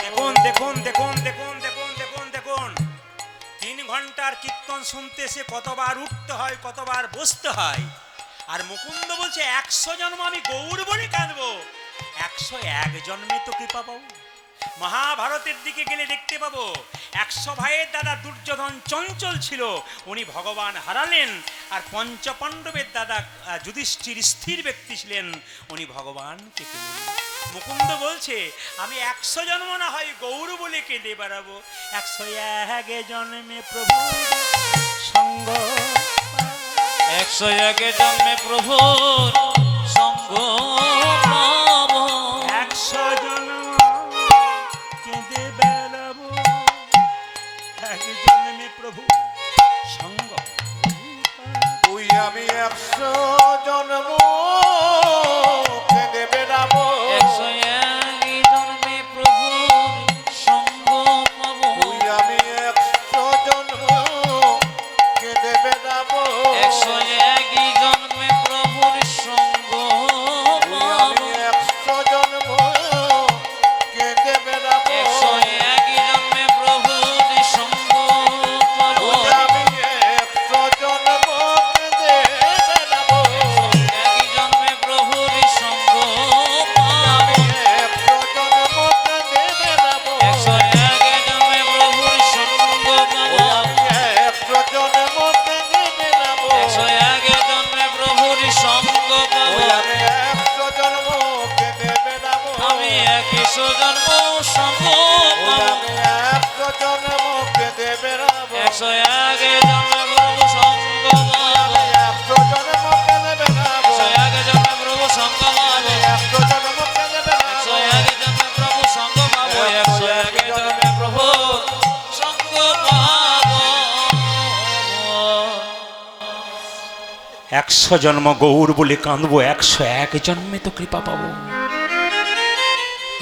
দেখুন দেখুন দেখুন দেখুন দেখুন দেখুন দেখুন 3 ঘন্টার কীর্তন শুনতে সে কতবার উঠতে হয়, কতবার বসতে হয়, আর মুকুন্দ বলছে 100 জন্ম আমি গৌর বলে কাঁদবো, 101 জন্মে তো কৃপা পাবো। মহাভারতের দিকে গেলে দেখতে পাবো 100 ভাইয়ের দাদা দুর্যোধন চঞ্চল ছিল, উনি ভগবান হারালেন, আর পঞ্চপাণ্ডবের দাদা যুধিষ্ঠির স্থির ব্যক্তি ছিলেন, উনি ভগবানকে পেলেন। মুকুন্দ বলছে আমি 100 জন্ম না হয় গৌর বলে কেঁদে বেড়াবো, 101 জন্মে প্রভু সঙ্গ, 101 জন্মে প্রভুর সঙ্গ পাব। 100 জন্ম কেঁদে বেড়াবো, 1 জন্মে প্রভু সঙ্গ। তুই আমি 100 জন্ম কেঁদে বেড়াবো। 101 জন্মে প্রভুর সঙ্গ পাব। তুই আমি 100 জন্ম কেঁদে বেড়াবো। 101 জন্মে প্রভুর সঙ্গ তুই পাব। আমি 100 জন্ম কেঁদে বেড়াবো। 101 জন্মে প্রভুর সঙ্গ পাব। তুই আমি 100 জন্ম কেঁদে বেড়াবো। 101 জন্মে প্রভুর সঙ্গ পাব। আমি 100 জন্ম কেঁদে বেড়াবো। 101 জন্মে প্রভুর সঙ্গ পাব। আমি 100 জন্ম কেঁদে বেড়াবো। 101 জন্মে প্রভুর সঙ্গ পাব। আমি 100 জন্ম কেঁদে বেড়াবো। আমি 100 জন্ম সঙ্গ পাব। আমি 100 জন্ম কেঁদে বেড়াবো। 101 জন্মে প্রভু সঙ্গ পাব। আমি 100 জন্ম কেঁদে বেড়াবো। 101 জন্মে প্রভু সঙ্গ পাব। 100 জন্ম কেঁদে বেড়াবো। 101 জন্মে প্রভু সঙ্গ পাব। 101 জন্মে প্রভু সঙ্গ পাব। 100 জন্ম গৌর বলে কাঁদবো, 101 জন্মে তো কৃপা পাবো।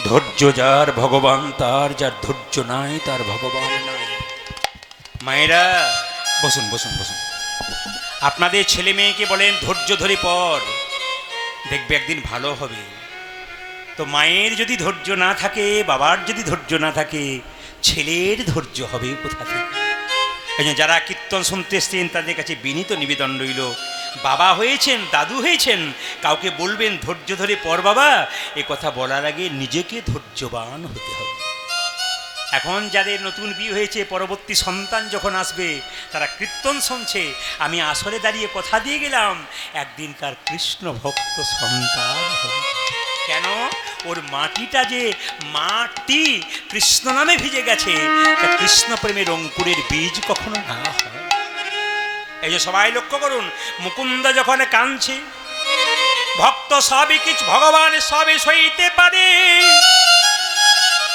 ধৈর্য যার ভগবান তার, যার ধৈর্য নাই তার ভগবান নাই। মায়েরা বসুন বসুন বসুন। আপনাদের ছেলে মেয়েকে বলেন ধৈর্য ধরে পড়, দেখবে একদিন ভালো হবে। তো মায়ের যদি ধৈর্য না থাকে, বাবার যদি ধৈর্য না থাকে, ছেলের ধৈর্য হবে কোথা থেকে? এই জন্য যারা কীর্তন শুনতে এসছেন তাদের কাছে বিনীত নিবেদন রইল, বাবা হয়েছেন, দাদু হয়েছেন, কাউকে বলবেন ধৈর্য ধরে পর বাবা, এ কথা বলার আগে নিজেকে ধৈর্যবান হতে হবে। এখন যাদের নতুন বিয়ে হয়েছে, পরবর্তী সন্তান যখন আসবে, তারা কীর্তন শুনছে, আমি আসলে দাঁড়িয়ে কথা দিয়ে গেলাম একদিন তার কৃষ্ণ ভক্ত সন্তান হবে। কেন? ওর মাটিটা যে মাটি কৃষ্ণ নামে ভিজে গেছে, তা কৃষ্ণ প্রেমের অঙ্কুরের বীজ কখনো না হয়। এই যে সবাই লক্ষ্য করুন, মুকুন্দ যখন কাঁদছে, ভক্ত সবই কিছু, ভগবান সবই সইতে পারে,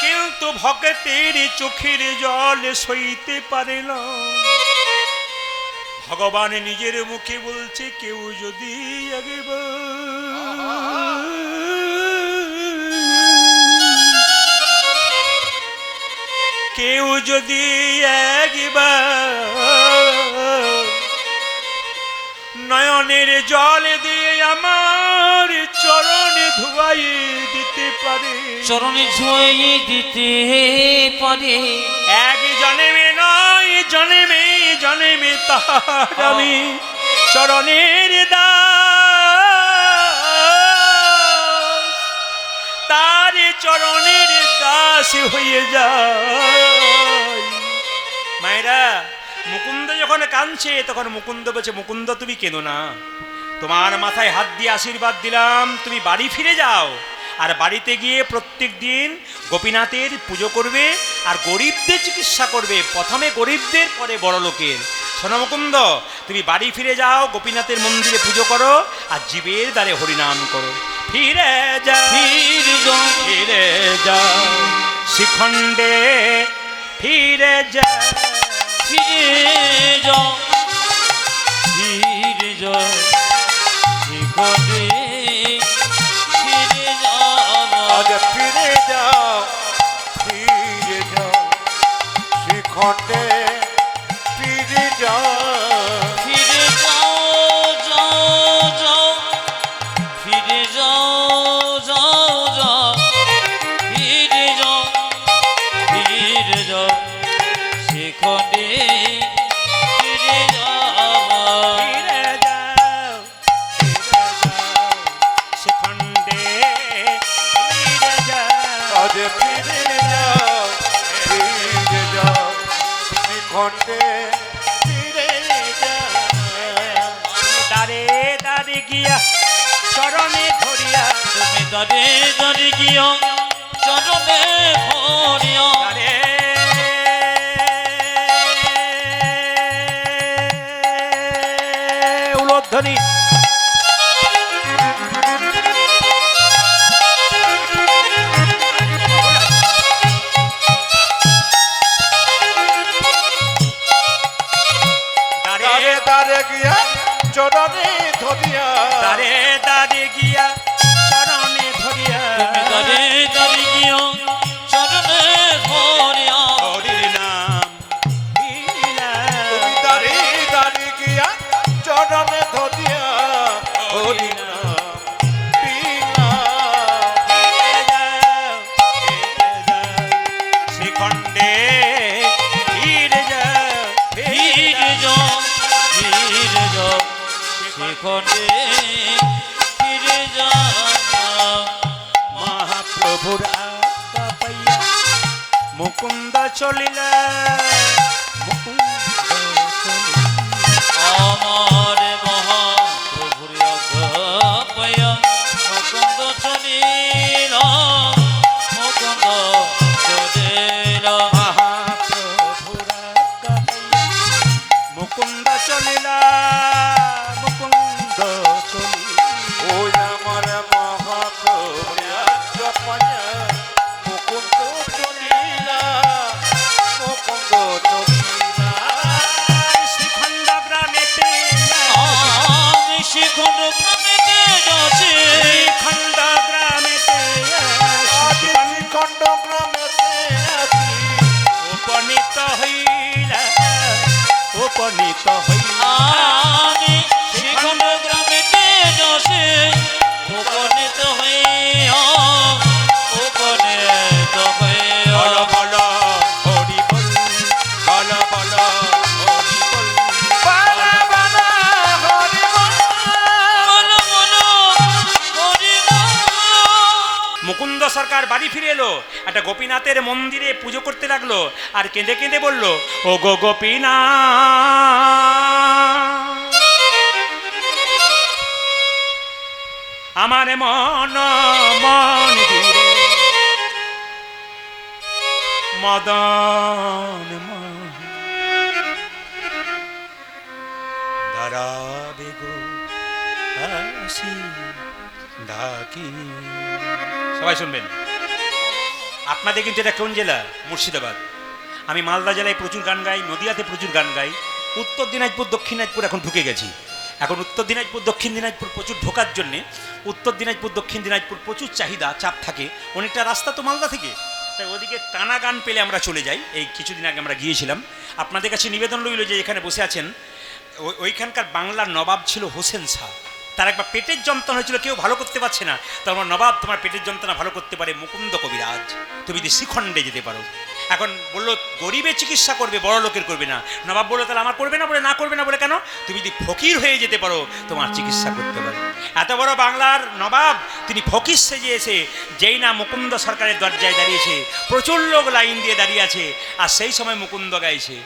কিন্তু ভক্তের চোখের জল সইতে পারে না। ভগবান নিজের মুখে বলছে, কেউ যদি কেউ যদি একবার নয়নের জল দিয়ে আমার চরণে ধুয়াই দিতে পারে, চরণে ধুয়ে দিতে পারে, এক জন্মে নয় জন্মে জন্মে তার আমি চরণের দাস, তার চরণের দাস হয়ে যায়। মায়েরা, মুকুন্দ যখন কাঁদছে তখন মুকুন্দ বলছে, মুকুন্দ তুমি কেঁদো না, তোমার মাথায় হাত দিয়ে আশীর্বাদ দিলাম, তুমি বাড়ি ফিরে যাও, আর বাড়িতে গিয়ে প্রত্যেক দিন গোপীনাথের পুজো করবে আর গরিবদের চিকিৎসা করবে, প্রথমে গরিবদের পরে বড় লোকের। শোনো মুকুন্দ, তুমি বাড়ি ফিরে যাও, গোপীনাথের মন্দিরে পুজো করো আর জীবের দ্বারে হরিনাম করো। ফিরে যাও, ফিরে যাও, ফিরে যাও শিখণ্ডে, ফিরে যাও, ফিরে যাও, ফিরে যাও শিখণ্ডে, ফিরে যাও, আজ ফিরে যাও, ফিরে যাও শিখণ্ডে, ফিরে যাও, ফিরে যাও, যাও যাও, ফিরে যাও, যাও যাও, ফিরে যাও, ফিরে যাও শিখণ্ডে, ফিরে যাও, ফিরে যাও, শিখণ্ডে, ফিরে যাও, আজ ফিরে যাও, ফিরে যাও শিখণ্ডে, ফিরে যাও। দারে দারে গিয়া চরণে ধরিয়া, তুমি দাঁড়ে দাঁড়ে গিয়া চরণে ধরিয়া, দারে উলোধ্বনি, দারে দারে গিয়া চরণে ধরিয়া, দারে দারে গিয়া চরণে ধরিয়া, তুমি দাঁড়ে দাঁড়ে গিয়া চরণে ধরিয়া, হরির নাম দিলাম। তুমি দারে দারে গিয়া চরণে ধরিয়া, হরি নাম দিলাম। ফিরে যাও, ফিরে যাও শিখণ্ডে, ফিরে যাও, ফিরে যাও, ফিরে যাও শিখণ্ডে, ফিরে যাও, মহাপ্রভুর আজ্ঞা পাইয়া মুকুন্দ চলিলা, মুকুন্দ চলিলা। আমার মহাপ্রভুর আজ্ঞা পাইয়া মুকুন্দ চলিল, মুকুন্দ চলিল, মহাপ্রভুর আজ্ঞা পাইয়া মুকুন্দ চলিলা, মুকুন্দ চলিলা। ওই আমার মহাপ্রভুর জপনা, মুকুন্দ চলিলা, মুকুন্দ চলিলা। শ্রীখণ্ড গ্রামেতে, আমি শিখণ্ড প্রাণীতে যাচ্ছি, শ্রীখণ্ড গ্রামেতে, আজ শ্রীখণ্ড গ্রামেতে আছি, উপনীত হইলা, উপনীত হইলা। আমি শিখণ্ড গ্রামেতে যাচ্ছি, উপনীত হইয়া, উপনীত হইয়া, বল বল বাড়ি ফিরে এলো, একটা গোপীনাথের মন্দিরে পুজো করতে লাগলো, আর কেঁদে কেঁদে বলল, ও গো গোপীনাথ, আমার মন মন দিলে মদন দাঁড়াবে গো হাসি ডাকি। সবাই শুনবেন। আপনাদের কিন্তু এটা কোন জেলা? মুর্শিদাবাদ। আমি মালদা জেলায় প্রচুর গান গাই, নদিয়াতে প্রচুর গান গাই, উত্তর দিনাজপুর দক্ষিণ দিনাজপুর এখন ঢুকে গেছি। এখন উত্তর দিনাজপুর দক্ষিণ দিনাজপুর প্রচুর ঢোকার জন্যে উত্তর দিনাজপুর দক্ষিণ দিনাজপুর প্রচুর চাহিদা, চাপ থাকে, অনেকটা রাস্তা তো মালদা থেকে, তাই ওদিকে টানা গান পেলে আমরা চলে যাই। এই কিছুদিন আগে আমরা গিয়েছিলাম। আপনাদের কাছে নিবেদন রইল যে এখানে বসে আছেন, ওইখানকার বাংলার নবাব ছিল হোসেন শাহ। তার একবার পেটের যন্ত্রণা হয়েছিল, কেউ ভালো করতে পারছে না, তোমার নবাব তোমার পেটের যন্ত্রণা ভালো করতে পারে মুকুন্দ কবিরাজ, তুমি যদি শ্রীখণ্ডে যেতে পারো। এখন বললো গরিবের চিকিৎসা করবে, বড় লোকের করবে না। নবাব বললো তাহলে আমার করবে না, বলে না করবে না বলে কেন, তুমি যদি ফকির হয়ে যেতে পারো তোমার চিকিৎসা করতে পারে। এত বড় বাংলার নবাব তিনি ফকির সেজে এসে যেই না মুকুন্দ সরকারের দরজায় দাঁড়িয়েছে, প্রচুর লোক লাইন দিয়ে দাঁড়িয়ে আছে, আর সেই সময় মুকুন্দ গাইছে,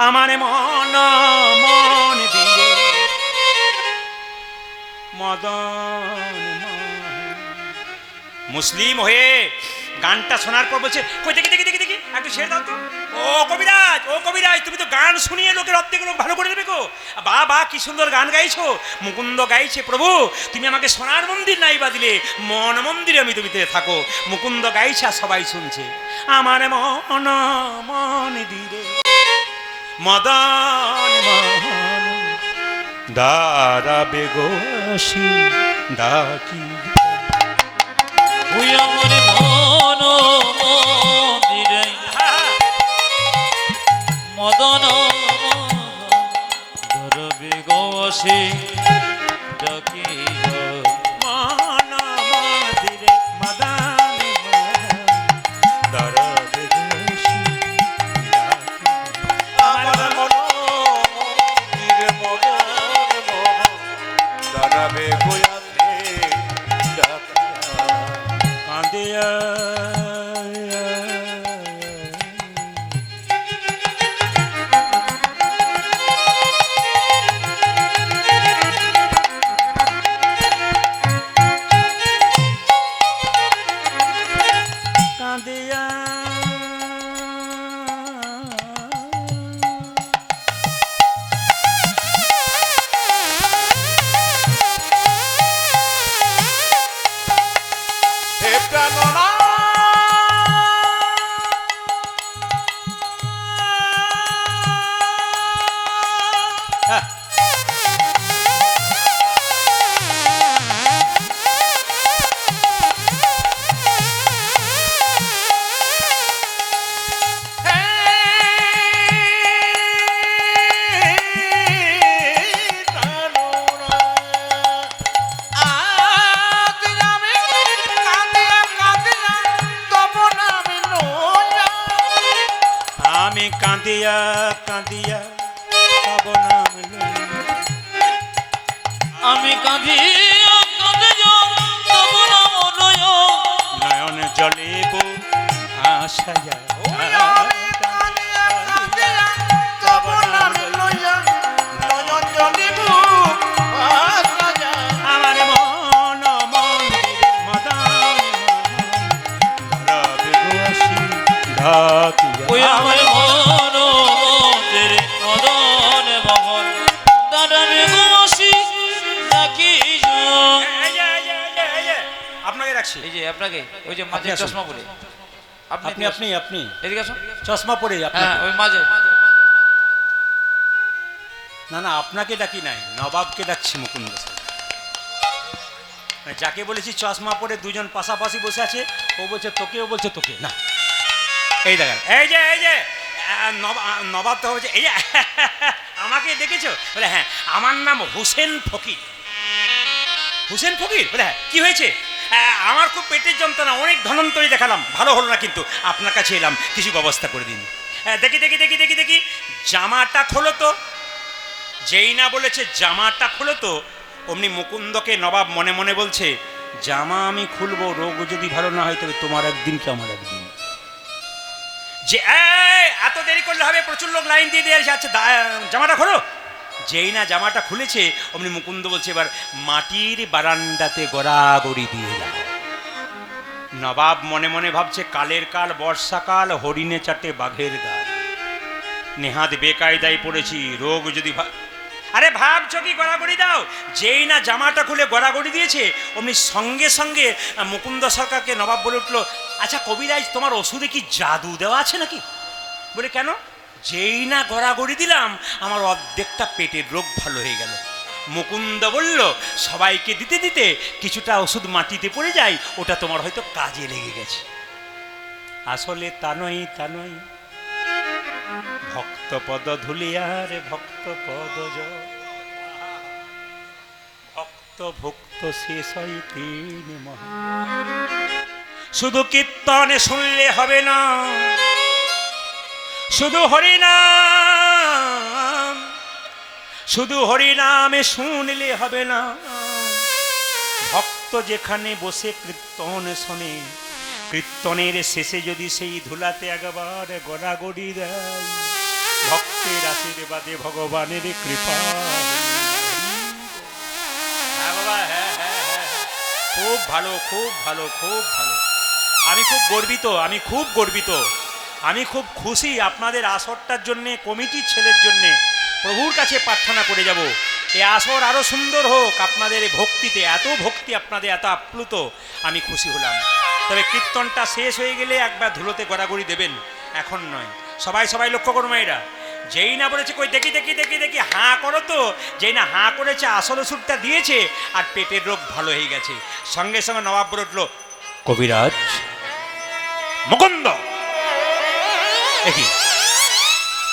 আমার মন মন দিলে মদন। মুসলিম হয়ে গানটা শোনার পর বলছে, কই দেখি দেখি দেখি দেখি একটু ছেড়ে দাও তো। ও কবিরাজ, ও কবিরাজ, তুমি তো গান শুনিয়ে লোকের অর্ধেক লোক ভালো করে দেবে গো। বা বা কি সুন্দর গান গাইছো, মুকুন্দ গাইছে, প্রভু তুমি আমাকে সোনার মন্দির নাই বা দিলে, মন মন্দিরে আমি তুমি থাকো। মুকুন্দ গাইছে আর সবাই শুনছে, আমার মন মন দিলে মদন মন দাঁড়াবে গোসি ডাকি। ওই আমার মন মন্দিরে মদন ধরবে গোসি ডাকি। মন মন্দিরে মদন দাঁড়াবে গোসি ডাকি। আমার মন মন্দিরে মদন দাঁড়াবে গোয়াতে ডাকিয়া। কাঁদিয়া কাঁদিয়া হে প্রাণনা আমি কাঁদিয়া কাঁদিয়া তব নাম লইয়া। আমি কাঁদি নয়ন জলে ভাসাইয়া তব নাম লইয়া নয়ন জলিব ভাসাইয়া। আমার মন মন্দিরে মদন ধরাবে গোসি ডাকিয়া। ওই আমার মন মন্দিরে মদন মোহন দাঁড়াবে গোসি ডাকি। আপনাকে রাখছি। এই যে আপনাকে ওই যে মাঝে আসুন। চশমা পরে আপনি আপনি আপনি এদিকে আসুন। চশমা পরে হ্যাঁ আপনাকে। ওই মাঝে না না আপনাকে ডাকি নাই, নবাবকে ডাকছি মুকুন্দ স্যার। যাকে বলেছি চশমা পরে দুজন পাশাপাশি বসে আছে, ও বলছে তোকে, ও বলছে তোকে না। এই দেখেন, এই যে নবাব তো বলছে, এই যে আমাকে দেখেছো? বলে হ্যাঁ, আমার নাম হোসেন ফকির। হোসেন ফকির? বলে হ্যাঁ, কি হয়েছে? আমার খুব পেটের যন্ত্রণা, অনেক ধনন্তরী দেখালাম, ভালো হলো না, কিন্তু আপনার কাছে এলাম, কিছু ব্যবস্থা করে দিন। দেখি দেখি দেখি দেখি দেখি জামাটা খোলো তো। যেই না বলেছে জামাটা খোলো তো, অমনি মুকুন্দকে নবাব মনে মনে বলছে, জামা আমি খুলবো, রোগ যদি ভালো না হয় তবে তোমার একদিন কি আমার একদিন। যে এত দেরি করলে হবে, প্রচুর লোক লাইন দিয়ে দিয়ে যাচ্ছে, জামাটা খোলো। যেই না জামাটা খুলেছে অমনি মুকুন্দ বলছে এবার মাটির বারান্দাতে গড়াগড়ি দিয়ে দাও। নবাব মনে মনে ভাবছে কালের কাল বর্ষাকাল, হরিণে চাটে বাঘের গাল, নেহাত বেকায়দায় পড়েছি, রোগ যদি আরে ভাবছো কি গড়াগড়ি দাও। যেই না জামাটা খুলে গড়াগড়ি দিয়েছে অমনি সঙ্গে সঙ্গে মুকুন্দ সরকারকে নবাব বলে উঠলো, আচ্ছা কবিরাজ তোমার ওষুধে কি জাদু দেওয়া আছে নাকি? বলে কেন? যেই না গড়াগড়ি দিলাম আমার অর্ধেকটা পেটের রোগ ভালো হয়ে গেল। মুকুন্দ বলল সবাইকে দিতে দিতে কিছুটা ওষুধ মাটিতে পড়ে যায়, ওটা তোমার হয়তো কাজে লেগে গেছে। আসলে তা নয়, তা নয়, ভক্ত পদ ধুলিয়ার ভক্ত পদ ভক্ত ভক্ত শেষ হয় তিন মহা। শুধু কীর্তনে শুনলে হবে না, শুধু হরিনাম, শুধু হরিনামে শুনলে হবে না। ভক্ত যেখানে বসে কীর্তন শোনে, কীর্তনের শেষে যদি সেই ধুলাতে একবার গড়াগড়ি দেয়, ভক্তের আশীর্বাদে ভগবানের কৃপা। হ্যাঁ বাবা, হ্যাঁ হ্যাঁ হ্যাঁ, খুব ভালো, খুব ভালো, খুব ভালো। আমি খুব গর্বিত, আমি খুব গর্বিত, আমি খুব খুশি আপনাদের আসরটার জন্যে, কমিটির ছেলের জন্যে প্রভুর কাছে প্রার্থনা করে যাব এই আসর আরও সুন্দর হোক। আপনাদের ভক্তিতে, এত ভক্তি আপনাদের, এত আপ্লুত, আমি খুশি হলাম। তবে কীর্তনটা শেষ হয়ে গেলে একবার ধুলোতে গড়াগড়ি দেবেন, এখন নয়। সবাই সবাই লক্ষ্য করো মায়েরা, যেই না বলেছে কই দেখি দেখি দেখি দেখি হাঁ করো, তো যেই না হাঁ করেছে আসল ওষুধটা দিয়েছে আর পেটের রোগ ভালো হয়ে গেছে। সঙ্গে সঙ্গে নবাব বলে উঠল, কবিরাজ মুকুন্দ, একই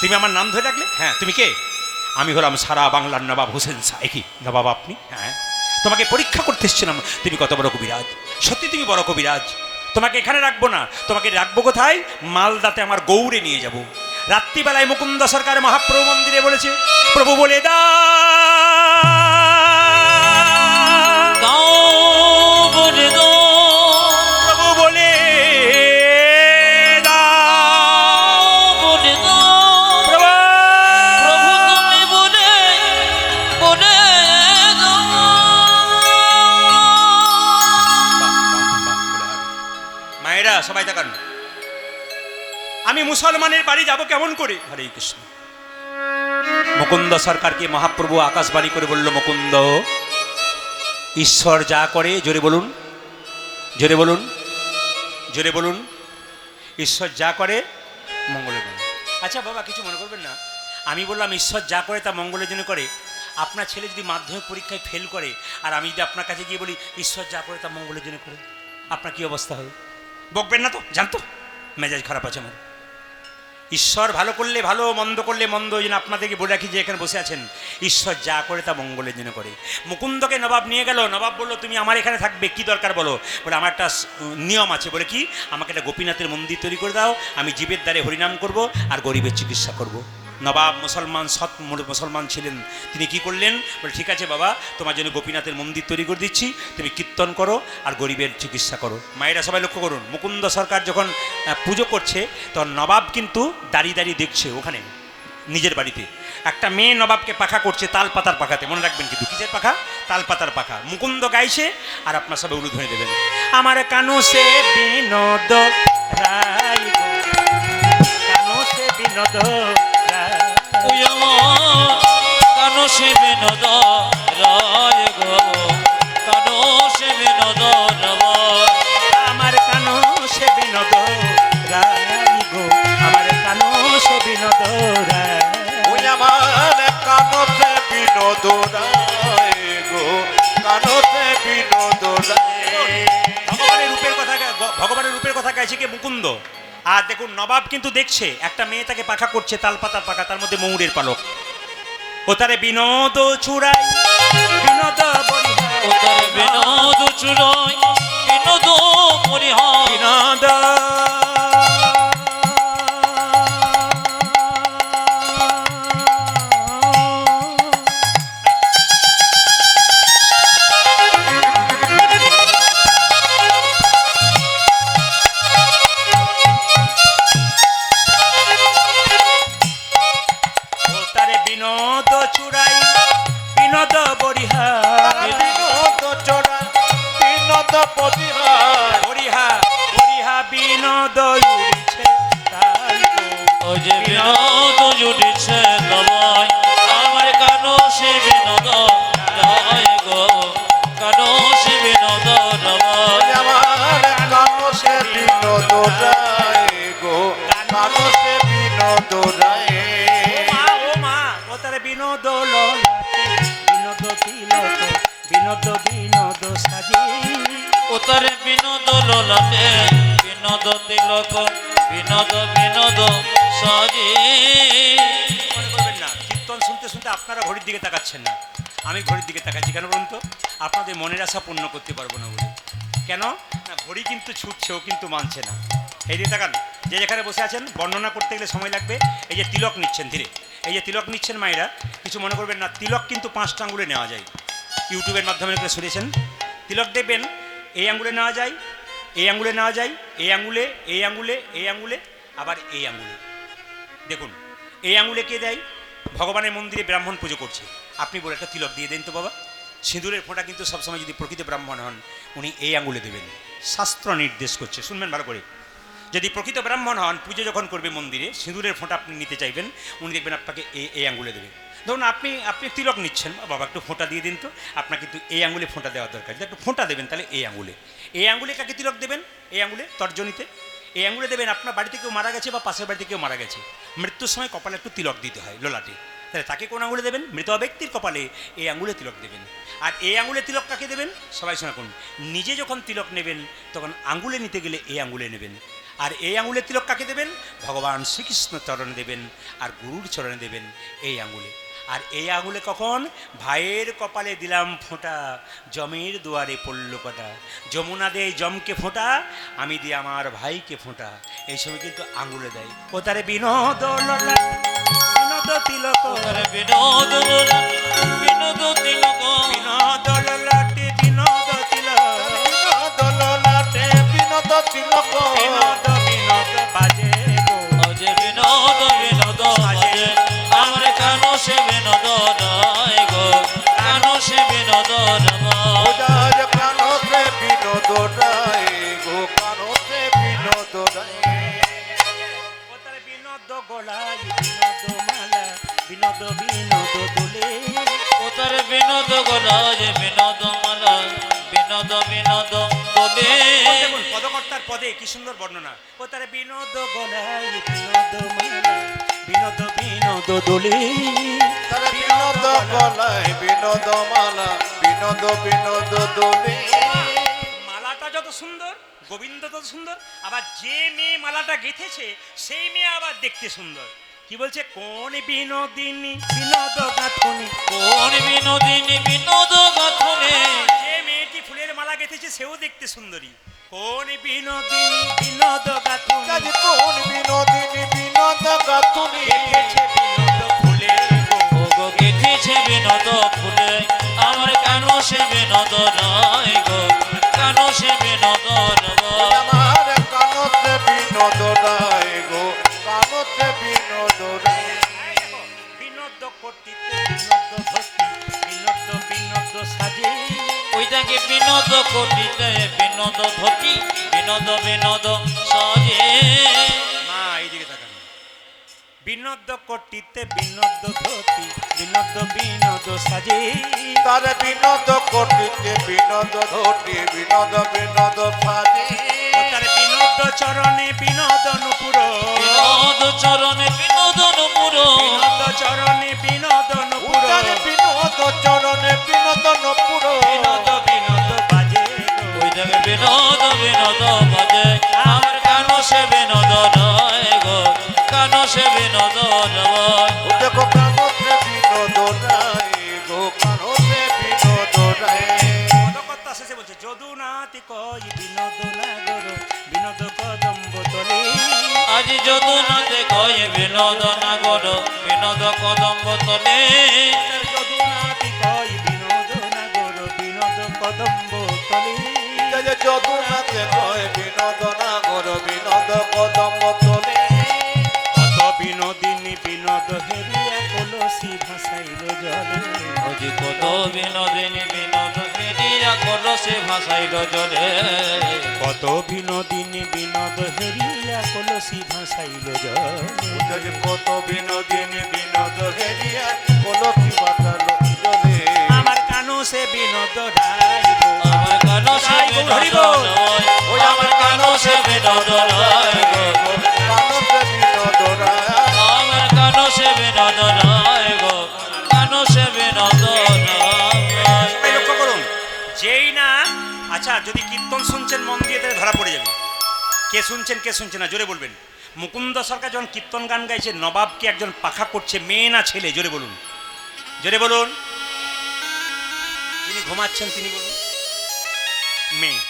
তুমি আমার নাম ধরে রাখলে? হ্যাঁ, তুমি কে? আমি হলাম সারা বাংলার নবাব হোসেন শাহ। একই নবাব আপনি? হ্যাঁ, তোমাকে পরীক্ষা করতে এসেছিলাম, তুমি কত বড় কবিরাজ। সত্যি তুমি বড় কবিরাজ। তোমাকে এখানে রাখবো না, তোমাকে রাখবো কোথায়? মালদাতে আমার গৌড়ে নিয়ে যাব। রাত্রিবেলায় মুকুন্দ সরকার মহাপ্রভু মন্দিরে বলেছে, প্রভু বলে প্রভু বলে সবাই তাকান, আমি মুসলমানের বাড়ি যাব কেমন করে? হরে কৃষ্ণ। মুকুন্দ সরকারকে মহাপ্রভু আকাশবাণী করে বলল, মুকুন্দ, ঈশ্বর যা করে, জোরে বলুন, জোরে বলুন, জোরে বলুন, ঈশ্বর যা করে মঙ্গলের জন্য। আচ্ছা বাবা, কিছু মনে করবেন না, আমি বললাম ঈশ্বর যা করে তা মঙ্গলের জন্য করে। আপনার ছেলে যদি মাধ্যমিক পরীক্ষায় ফেল করে আর আমি যদি আপনার কাছে গিয়ে বলি ঈশ্বর যা করে তা মঙ্গলের জন্য করে, আপনার কি অবস্থা হয়? বকবেন না তো? জানতো মেজাজ খারাপ আছে আমার। ঈশ্বর ভালো করলে ভালো, মন্দ করলে মন্দ। ওই জন্য আপনাদেরকে বলে রাখি যে এখানে বসে আছেন, ঈশ্বর যা করে তা মঙ্গলের জন্য করে। মুকুন্দকে নবাব নিয়ে গেল। নবাব বললো, তুমি আমার এখানে থাকবে, কি দরকার বলো? বলে আমার একটা নিয়ম আছে। বলে কি? আমাকে একটা গোপীনাথের মন্দির তৈরি করে দাও, আমি জীবের দ্বারে হরিনাম করব আর গরিবের চিকিৎসা করব। নবাব মুসলমান, সৎ মুসলমান ছিলেন। তিনি কি করলেন? বলে ঠিক আছে বাবা, তোমার জন্য গোপীনাথের মন্দির তৈরি করে দিচ্ছি, তুমি কীর্তন করো আর গরিবের চিকিৎসা করো। মায়েরা সবাই লক্ষ্য করুন, মুকুন্দ সরকার যখন পুজো করছে তখন নবাব কিন্তু দাঁড়িয়ে দাঁড়িয়ে দেখছে। ওখানে নিজের বাড়িতে একটা মেয়ে নবাবকে পাখা করছে, তাল পাতার পাখাতে। মনে রাখবেন কিন্তু, কিসের পাখা? তাল পাতার পাখা। মুকুন্দ গাইছে আর আপনার সবাই উলুধ্বনি দেবেন, আমার কানু সে বিনোদ রায়, কানু সে বিনোদ কানো সে বিনোদ রায় গো, কানো সে বিনোদ রায়, আমার কানো সে বিনোদ রায় গো, আমার কানো সে বিনোদ রায়, ওই আমার কানতে বিনোদ রায় গো, কানতে বিনোদ রায়। ভগবানের রূপের কথা গাইছে কে? মুকুন্দ। আর দেখুন, নবাব কিন্তু দেখছে একটা মেয়ে তাকে পাখা করছে, তাল পাতার পাখা, তার মধ্যে ময়ূরের পালক। ও তারে বিনোদ চূড়াই, বিনোদ বরিহাই, ও তার বিনোদ চুরাই, বিনোদ পরিহাই, বিনোদ কানসে বিনোদ রায় ও মা ও তারে বিনোদ ললাটে বিনোদ তিলক বিনোদ বিনোদ সাজে উত্তরে বিনোদ ললাটে বিনোদ তিলক বিনোদ বিনোদ সাজে। মনে করবেন না কীর্তন শুনতে শুনতে আপনারা ঘড়ির দিকে তাকাচ্ছেন না, আমি ঘড়ির দিকে তাকাচ্ছি। কেন বলুন তো? আপনাদের মনের আশা পূর্ণ করতে পারবো না বলে। কেন না, ঘড়ি কিন্তু ছুটছে, ও কিন্তু মানছে না। এই দিয়ে তাকান, যে যেখানে বসে আছেন বর্ণনা করতে গেলে সময় লাগবে। এই যে তিলক নিচ্ছেন ধীরে, এই যে তিলক নিচ্ছেন মায়েরা, কিছু মনে করবেন না। তিলক কিন্তু 5টা আঙ্গুলে নেওয়া যায়, ইউটিউবের মাধ্যমে করে শুনেছেন। তিলক দেখবেন এই আঙ্গুলে নেওয়া যায়, এই আঙ্গুলে নেওয়া যায়, এই আঙ্গুলে, এই আঙ্গুলে, এই আঙ্গুলে, আবার এই আঙ্গুলে। দেখুন এই আঙুলে কে দেয়? ভগবানের মন্দিরে ব্রাহ্মণ পুজো করছে, আপনি বলে একটা তিলক দিয়ে দেন তো বাবা। সিঁদুরের ফোঁটা কিন্তু সবসময় যদি প্রকৃত ব্রাহ্মণ হন উনি এই আঙুলে দেবেন, শাস্ত্র নির্দেশ করছে, শুনবেন ভালো করে। যদি প্রকৃত ব্রাহ্মণ হন, পুজো যখন করবে মন্দিরে, সিঁদুরের ফোঁটা আপনি নিতে চাইবেন, উনি দেখবেন আপনাকে এই আঙুলে দেবে। ধরুন আপনি তিলক নিচ্ছেন, বাবা একটু ফোঁটা দিয়ে দিন তো, আপনার কিন্তু এই আঙুলে ফোঁটা দেওয়ার দরকার। যদি একটু ফোঁটা দেবেন তাহলে এই আঙুলে, এই আঙুলে কাকে তিলক দেবেন? এই আঙুলে তর্জনীতে এই আঙুলে দেবেন। আপনার বাড়িতে কেউ মারা গেছে বা পাশের বাড়িতে কেউ মারা গেছে, মৃত্যুর সময় কপালে একটু তিলক দিতে হয় ললাটে, তাহলে তাকে কোন আঙুলে দেবেন? মৃত ব্যক্তির কপালে এই আঙুলে তিলক দেবেন। আর এই আঙুলে তিলক কাকে দেবেন? সবাই শোনা করুন, নিজে যখন তিলক নেবেন তখন আঙুলে নিতে গেলে এই আঙুলে নেবেন। আর এই আঙুলে তিলক কাকে দেবেন? ভগবান শ্রীকৃষ্ণ চরণে দেবেন, আর গুরুর চরণে দেবেন এই আঙুলে। আর এই আঙুলে কখন? ভাইয়ের কপালে দিলাম ফোঁটা, জমের দুয়ারে পড়ল কাটা, যমুনা দেয় জমকে ফোঁটা, আমি দিই আমার ভাইকে ফোঁটা। এই সময় কিন্তু আঙুলে দেয়। ও তারে বিনোদ ললাট বিনোদ তিলক, উত্তরে বিনোদ ললাটে বিনোদ তিলক বিনোদ ললাটে বিনোদ তিলক, বিনোদ ললাটে বিনোদ তিলক বিনোদ বিনোদ বাজে গো, অজে বিনোদ বিনোদ বাজে, আমার কানসে বিনোদ রায় গো, কানসে বিনোদ রায়। উদার কানসে বিনোদ রায় গো, কানসে বিনোদ রায় ও তারে বিনোদ গলায় বিনোদ মালা, বিনোদ বিনোদ দোলে, উত্তরে বিনোদ গলায় বিনোদ মালা, বিনোদ বিনোদ তোলে। দেখুন পদকর্তার পদে কি সুন্দর বর্ণনা। ও তারে বিনোদ গলায় বিনোদ মালা, বিনোদ বিনোদ দোলে, তার বিনোদ গলায় বিনোদ মালা, বিনোদ বিনোদ দোলে। মালাটা যত সুন্দর, গোবিন্দ তত সুন্দর, আবার যে মেয়ে মালাটা গেঁথেছে সেই মেয়ে আবার দেখতে সুন্দর। কি বলছে? কোন বিনোদিনী বিনোদ গাঁথনি, কোন বিনোদিনী বিনোদ গাথনে, যে মেয়েটি ফুলের মালা গেঁথেছে সেও দেখতে সুন্দরী। কোন বিনোদিনী বিনোদ গাঁথনি, আজ কোন বিনোদিনী বিনোদ গাথুনি, গেঁথেছে বিনোদ ফুলে গো। ও গো গেথেছে বিনোদ ফুলে, আমার কানসে বিনোদ রায় গো, কানসে বিনোদ রায়। আমার কানসে বিনোদ রায় গো, কানসে বিনোদ রায়। এই দেখো, বিনোদ কর্তৃত্বে বিনোদ ধরতি, বিনোদ বিনোদ সাজে, ওইটাকে বিনোদ কটিতে বিনোদ ধতি, বিনোদ বিনোদ সাজে। মা এইদিকে তাকান। বিনোদ কর্তৃত্বে বিনোদ ধরতি, বিনোদ বিনোদ সাজে, তার বিনোদ কটিতে বিনোদ ধটি, বিনোদ বিনোদ সাজে। ও তার বিনোদ চরণে বিনোদ নুপুর, বিনোদ চরণে বিনোদ নুপুর, বিনোদ চরণে বিনোদ নুপুর, উদার বিনোদ চরণে বিনোদ নপুর, বিনোদ বিনোদ বাজে গো। ওইটাকে বিনোদ বিনোদ বাজে, আমার কানসে বিনোদ রায় গো, কানসে বিনোদ রায়। দেখো কানসে বিনোদ রায় গো, কানসে বিনোদ রায়। পদকর্তা শেষে বলছে যদুনাথ কই বিনোদ নাগর, বিনোদ কদম্ব তলে, আজ যদুনাথে কয় বিনোদ নাগর, বিনোদ কদম্ব তলে। যদুনাথ কই বিনোদ নাগর, বিনোদ কদম্ব তলে, জয় যদুনাথে কয় বিনোদ নাগর, বিনোদ কদম্ব তলে। কত বিনোদিনী বিনোদ হেরিয়া কলসি ভাসাইল জলে, অজি কত বিনোদিনী বিনোদ ফেরিয়া কলসে ভাসাইল জলে। কত বিনোদিনী বিনোদ হেরিয়া কলসি ভাসাইল জলে, জয় কত বিনোদিনী বিনোদ হেরিয়া কলসি বাতালো জলে। আমার কানো সে বিনোদ রাইব, আমার কানসে বিনোদ রায়, ওই আমার কানসে বিনোদ রায় গো, কানসে বিনোদ যদি কীর্তন শুনছেন মন দিয়ে তাহলে ধরা পড়ে যাবে কে শুনছেন কে শুনছেন না, জোরে বলবেন। মুকুন্দ সরকার যখন কীর্তন গান গাইছে, নবাবকে একজন পাখা করছে, মেয়ে না ছেলে, জোরে বলুন, জোরে বলুন। যিনি ঘুমাচ্ছেন তিনি বলুন, মেয়ে।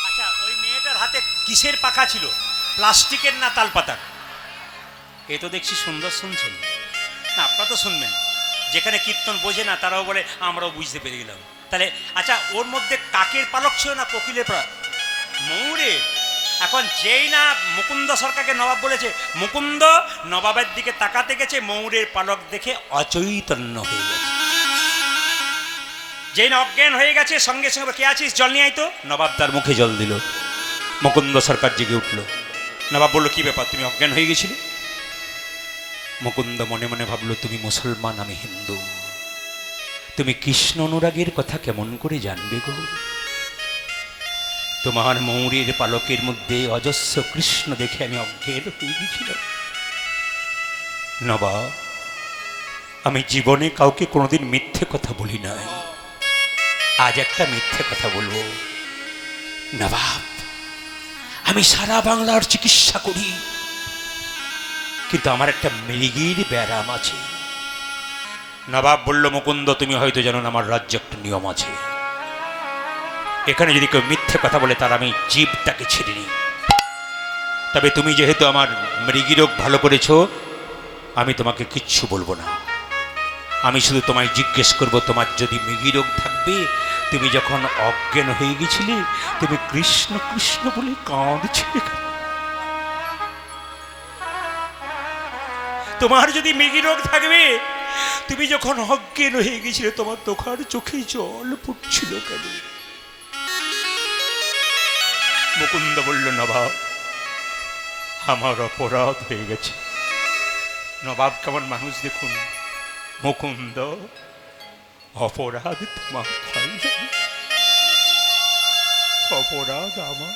আচ্ছা, ওই মেয়েটার হাতে কিসের পাখা ছিল, প্লাস্টিকের না তালপাতার? এ তো দেখছি সুন্দর শুনছেন না, আপনারা তো শুনবেন। যেখানে কীর্তন বোঝে না তারাও বলে আমরাও বুঝতে পেরে গেলাম। তাহলে আচ্ছা, ওর মধ্যে কাকের পালক ছিল না কোকিলের পালক? ময়ূরের। এখন যেই না মুকুন্দ সরকারকে নবাব বলেছে, মুকুন্দ নবাবের দিকে তাকাতে গেছে, ময়ূরের পালক দেখে অচৈতন্য হয়ে গেছে। যেই না অজ্ঞান হয়ে গেছে, সঙ্গে সঙ্গে কে আছিস, জল নিয়ে আইতো। নবাব তার মুখে জল দিল, মুকুন্দ সরকার জেগে উঠল। নবাব বলল, কি ব্যাপার, তুমি অজ্ঞান হয়ে গেছিলে? মুকুন্দ মনে মনে ভাবলো, তুমি মুসলমান, আমি হিন্দু, তুমি কৃষ্ণ অনুরাগের কথা কেমন করে জানবে গো? তোমার ময়ূরের পালকের মধ্যে অজস্র কৃষ্ণ দেখে আমি অজ্ঞান হয়ে গেছিলাম। নবাব, আমি জীবনে কাউকে কোনোদিন মিথ্যে কথা বলি নাই, আজ একটা মিথ্যে কথা বলবো। নবাব, আমি সারা বাংলার চিকিৎসা করি, কিন্তু আমার একটা মৃগীর ব্যারাম আছে। নবাব বলল, মুকুন্দ, তুমি হয়তো জানো না, আমার রাজ্যে একটা নিয়ম আছে, এখানে যদি কেউ মিথ্যে কথা বলে তার আমি জীবটাকে ছেড়ে নিই। তবে তুমি যেহেতু আমার মৃগী রোগ ভালো করেছ, আমি তোমাকে কিচ্ছু বলবো না। আমি শুধু তোমায় জিজ্ঞেস করব, তোমার যদি মৃগী রোগ থাকবে, তুমি যখন অজ্ঞান হয়ে গেছিলে, তুমি কৃষ্ণ কৃষ্ণ বলে কাঁদছিলে কেন? তোমার যদি মৃগী রোগ থাকবে, তুমি যখন অজ্ঞান হয়ে গেছিলে, তোমার তোখার চোখে জল পড়ছিল কেন? মুকুন্দ বলল, নবাব, আমার অপরাধ হয়ে গেছে। নবাব কেমন মানুষ দেখুন। মুকুন্দ, অপরাধ তোমার হয়নি, অপরাধ আমার।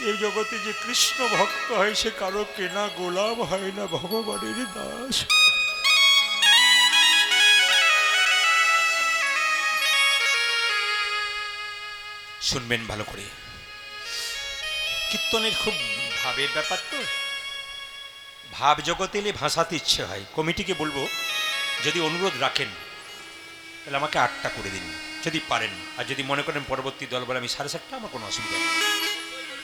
এই জগতে যে কৃষ্ণ ভক্ত হয়, সে কারো কেনা গোলাম হয় না, ভগবানের দাস। শুনবেন ভালো করে, কীর্তনের খুব ভাবের ব্যাপার তো, ভাব জগতে এলে ভাসাতে ইচ্ছে হয়। কমিটিকে বলবো, যদি অনুরোধ রাখেন তাহলে আমাকে 8টা করে দিন যদি পারেন, আর যদি মনে করেন পরবর্তী দল বলে আমি 7:30, আমার কোনো অসুবিধা নেই,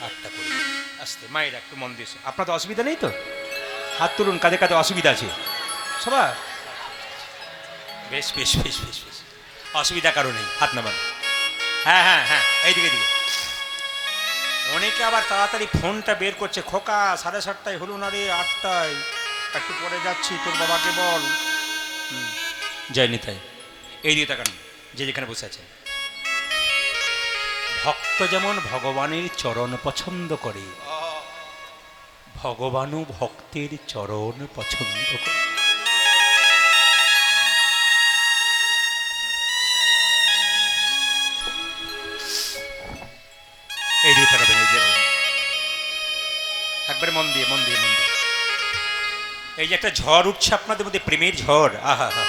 8টা করে দিন। আসতে মায়েরা একটু মন দিয়েছে। আপনার তো অসুবিধা নেই তো? হাত তুলুন, কাঁধে কাঁধে অসুবিধা আছে সবার? বেশ বেশ বেশ বেশ বেশ, অসুবিধা কারো নেই, হাত নামান। হ্যাঁ হ্যাঁ হ্যাঁ, এইদিকে দিকে। অনেকে আবার তাড়াতাড়ি ফোনটা বের করছে, খোকা 7:30 হলো না রে, 8টায়, একটু পরে যাচ্ছি, তোর বাবাকে বল। যায়নি তাই, এই দিকে তাকান, যে যেখানে বসে আছে। ভক্ত যেমন ভগবানের চরণ পছন্দ করে, ভগবানও ভক্তের চরণ পছন্দ করে। এই দিকে তাকাবেন, এই যে একবারে মন দিয়ে মন দিয়ে মন দিয়ে। এই যে একটা ঝড় উঠছে আপনাদের মধ্যে, প্রেমের ঝড়, আহা হা।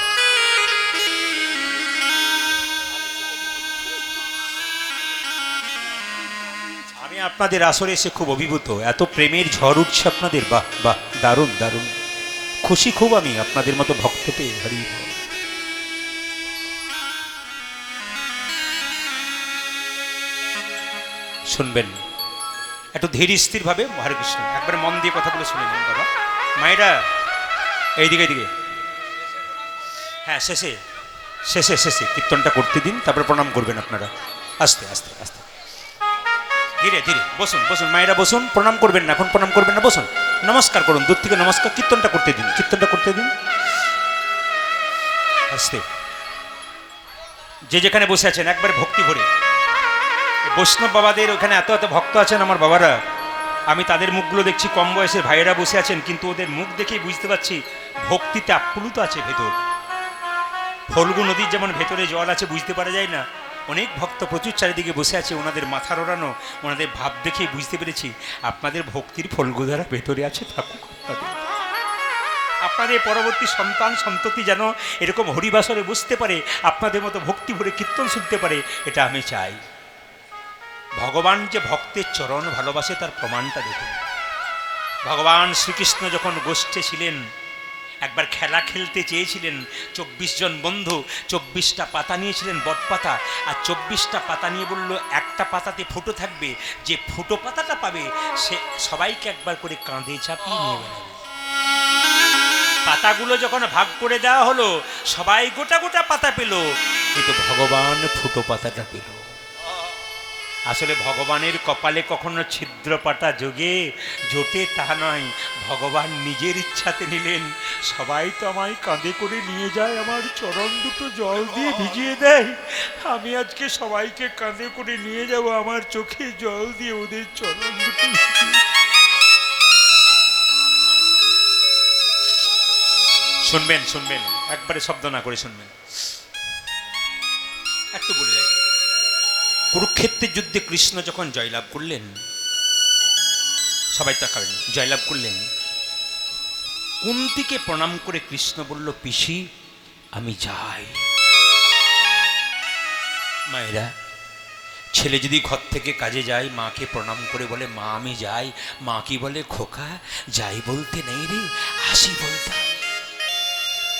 আমি আপনাদের আসরে এসে খুব অভিভূত, এত প্রেমের ঝড় উঠছে আপনাদের, বাহ বাহ, দারুণ দারুণ, খুশি খুব আমি আপনাদের মতো ভক্ত পেয়ে। হরি বল। শুনবেন একটু ধীর স্থির ভাবে, হরে কৃষ্ণ, একবার মন দিয়ে কথাগুলো শুনে নিন বাবা। মায়েরা এইদিকে এইদিকে, হ্যাঁ শেষে শেষে শেষে কীর্তনটা করতে দিন, তারপরে প্রণাম করবেন আপনারা, আস্তে আস্তে আস্তে, ধীরে ধীরে। বসুন বসুন মায়েরা, বসুন, প্রণাম করবেন না, এখন প্রণাম করবেন না, বসুন, নমস্কার করুন, দূর থেকে নমস্কার, কীর্তনটা করতে দিন, কীর্তনটা করতে দিন, আস্তে। যে যেখানে বসে আছেন একবার ভক্তি ভরে। বৈষ্ণব বাবাদের ওখানে এত এত ভক্ত আছেন আমার বাবারা, আমি তাদের মুখগুলো দেখছি, কম বয়সের ভাইয়েরা বসে আছেন, কিন্তু ওদের মুখ দেখেই বুঝতে পারছি ভক্তিতে আপ্লুত আছে ভেতর। ফল্গু নদীর যেমন ভেতরে জল আছে বুঝতে পারা যায় না, অনেক ভক্ত প্রচুর চারিদিকে বসে আছে, ওনাদের মাথার ওড়ানো, ওনাদের ভাব দেখেই বুঝতে পেরেছি আপনাদের ভক্তির ফল্গুধারা ভেতরে আছে, থাকুক আপনাদের। আপনাদের পরবর্তী সন্তান সন্ততি যেন এরকম হরিবাসরে বুঝতে পারে, আপনাদের মতো ভক্তি ভরে কীর্তন শুনতে পারে, এটা আমি চাই। ভগবান যে ভক্তের চরণ ভালোবাসে তার প্রমাণটা দেখুন। ভগবান শ্রীকৃষ্ণ যখন গোষ্ঠে ছিলেন, একবার খেলা খেলতে চেয়েছিলেন, 24 জন বন্ধু 24টা পাতা নিয়েছিলেন, বটপাতা, আর 24টা পাতা নিয়ে বলল একটা পাতাতে ফুটো থাকবে, যে ফুটো পাতাটা পাবে সে সবাইকে একবার করে কাঁধে চাপিয়ে নিয়ে বেড়াবে। পাতাগুলো যখন ভাগ করে দেওয়া হলো, সবাই গোটা গোটা পাতা পেল, কিন্তু ভগবান ফুটো পাতাটা পেল। আসলে ভগবানের কপালে কখনো ছিদ্র পাতা যোগে জোটে তা নয়, ভগবান নিজের ইচ্ছাতে নিলেন। সবাই তো আমায় কাঁধে করে নিয়ে যায়, আমার চরণ দুটো জল দিয়ে ভিজিয়ে দেয়, আমি আজকে সবাইকে কাঁধে করে নিয়ে যাব, আমার চোখে জল দিয়ে ওদের চরণ দুটো শুনবেন, শুনবেন, একবারে শব্দ না করে শুনবেন। একটু বলে যাই, কুরুক্ষেত্রের যুদ্ধে কৃষ্ণ যখন জয়লাভ করলেন, সবাই তাকাবেন, জয়লাভ করলেন, কুন্তিকে প্রণাম করে কৃষ্ণ বলল, পিসি আমি যাই। মায়েরা, ছেলে যদি ঘর থেকে কাজে যায়, মাকে প্রণাম করে বলে মা আমি যাই, মা কি বলে, খোকা যাই বলতে নেই রে, আসি বলতে।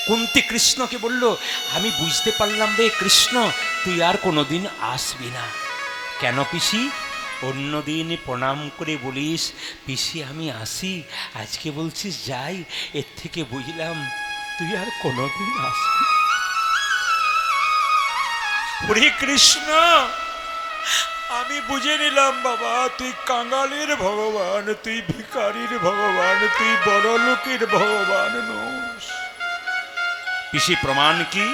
কুন্তি কৃষ্ণকে বলল, আমি বুঝতে পারলাম রে কৃষ্ণ, তুই আর কোনোদিন আসবি না। কেন পিসি? অন্যদিন প্রণাম করে বলিস পিসি আমি আসি, আজকে বলছিস যাই, এর থেকে বুঝলাম তুই আর কোনোদিন আসবি। হরে কৃষ্ণ, আমি বুঝে নিলাম বাবা, তুই কাঙালের ভগবান, তুই ভিখারির ভগবান, তুই বড় লোকের ভগবান নোস। পিসি প্রমাণ কি?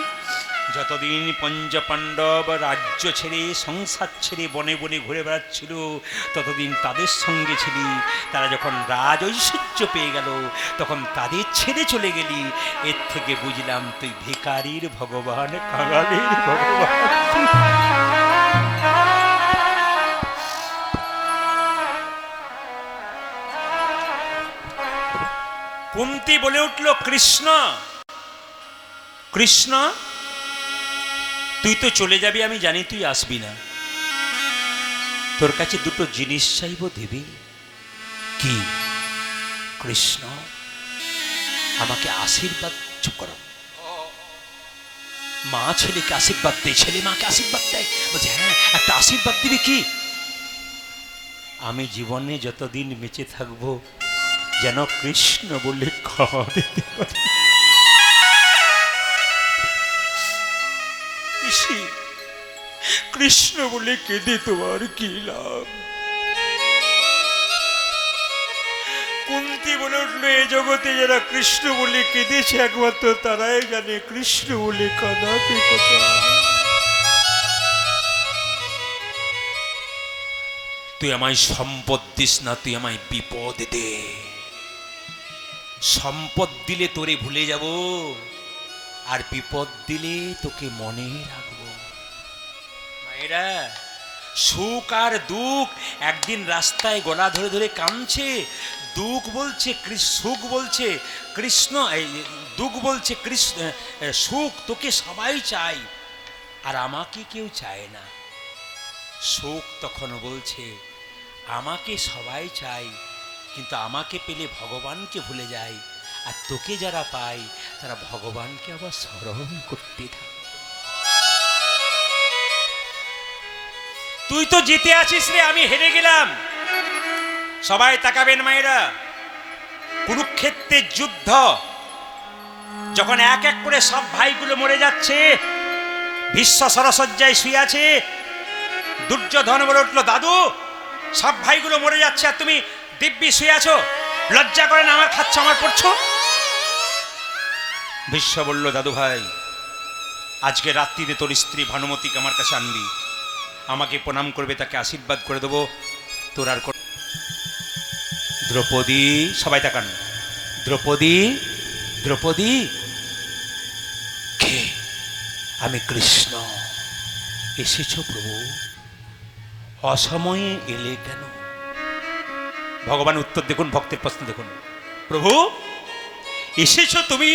যতদিন পঞ্চপাণ্ডব রাজ্য ছেড়ে সংসার ছেড়ে বনে বনে ঘুরে বেড়াচ্ছিল, ততদিন তাদের সঙ্গে ছিলি, তারা যখন রাজ ঐশ্বর্য পেয়ে গেল তখন তাদের ছেড়ে চলে গেলি, এর থেকে বুঝলাম তুই ভিখারির ভগবান, কাঙালের ভগবান। কুন্তি বলে উঠল, কৃষ্ণ কৃষ্ণ তুই তো চলে যাবি, আমি জানি তুই আসবি না, তোর কাছে দুটো জিনিস চাইব, দিবি কি? কৃষ্ণ আমাকে আশীর্বাদ। চুপ করো। মা ছেলেকে আশীর্বাদ দেয়, ছেলে মাকে আশীর্বাদ দেয়, বলছে হ্যাঁ একটা আশীর্বাদ দিবি কি? আমি জীবনে যতদিন বেঁচে থাকবো যেন কৃষ্ণ বলে খাওয়া দিতে পারি। কৃষ্ণ বলে কেঁদে তোমার কি লাভ? কুন্তি বলে উঠলো, এ জগতে যারা কৃষ্ণ বলে কেঁদেছে একমাত্র তারাই জানে কৃষ্ণ বলে কাঁদাতে কথা। তুই আমায় সম্পদ দিস না, তুই আমায় বিপদ দে। সম্পদ দিলে তোরে ভুলে যাব, আর বিপদ দিলে তোকে মনে রাখবো। মায়েরা, সুখ আর দুঃখ একদিন রাস্তায় গলা ধরে ধরে কাঁদছে, দুঃখ বলছে সুখ বলছে কৃষ্ণ, দুঃখ বলছে কৃষ্ণ সুখ তোকে সবাই চাই আর আমাকে কেউ চায় না। সুখ তখন বলছে আমাকে সবাই চাই, কিন্তু আমাকে পেলে ভগবানকে ভুলে যায়, আর তোকে যারা পায় তারা ভগবানকে আবার স্মরণ করতে থাকে। তুই তো জিতে আছিস রে, আমি হেরে গেলাম। সবাই তাকাবেন মায়েরা, কুরুক্ষেত্রের যুদ্ধ যখন এক এক করে সব ভাইগুলো মরে যাচ্ছে, ভীষ্ম সরসজ্জায় শুয়ে আছে, দুর্যোধন বলে উঠলো, দাদু সব ভাইগুলো মরে যাচ্ছে আর তুমি দিব্যি শুয়ে আছো, লজ্জা করে না? আমার খাচ্ছ, আমার পড়ছো। ভীষ্ম বলল, দাদু ভাই আজকে রাত্রিতে তোর স্ত্রী ভানুমতিকে আমার কাছে আনবি, আমাকে প্রণাম করবে, তাকে আশীর্বাদ করে দেবো, তোর আর দ্রৌপদী, সবাই তাকান, দ্রৌপদী দ্রৌপদী কে? আমি কৃষ্ণ। এসেছ প্রভু, অসময়ে এলে কেন? ভগবান উত্তর দেখুন, ভক্তের প্রশ্ন দেখুন, প্রভু এসেছো তুমি?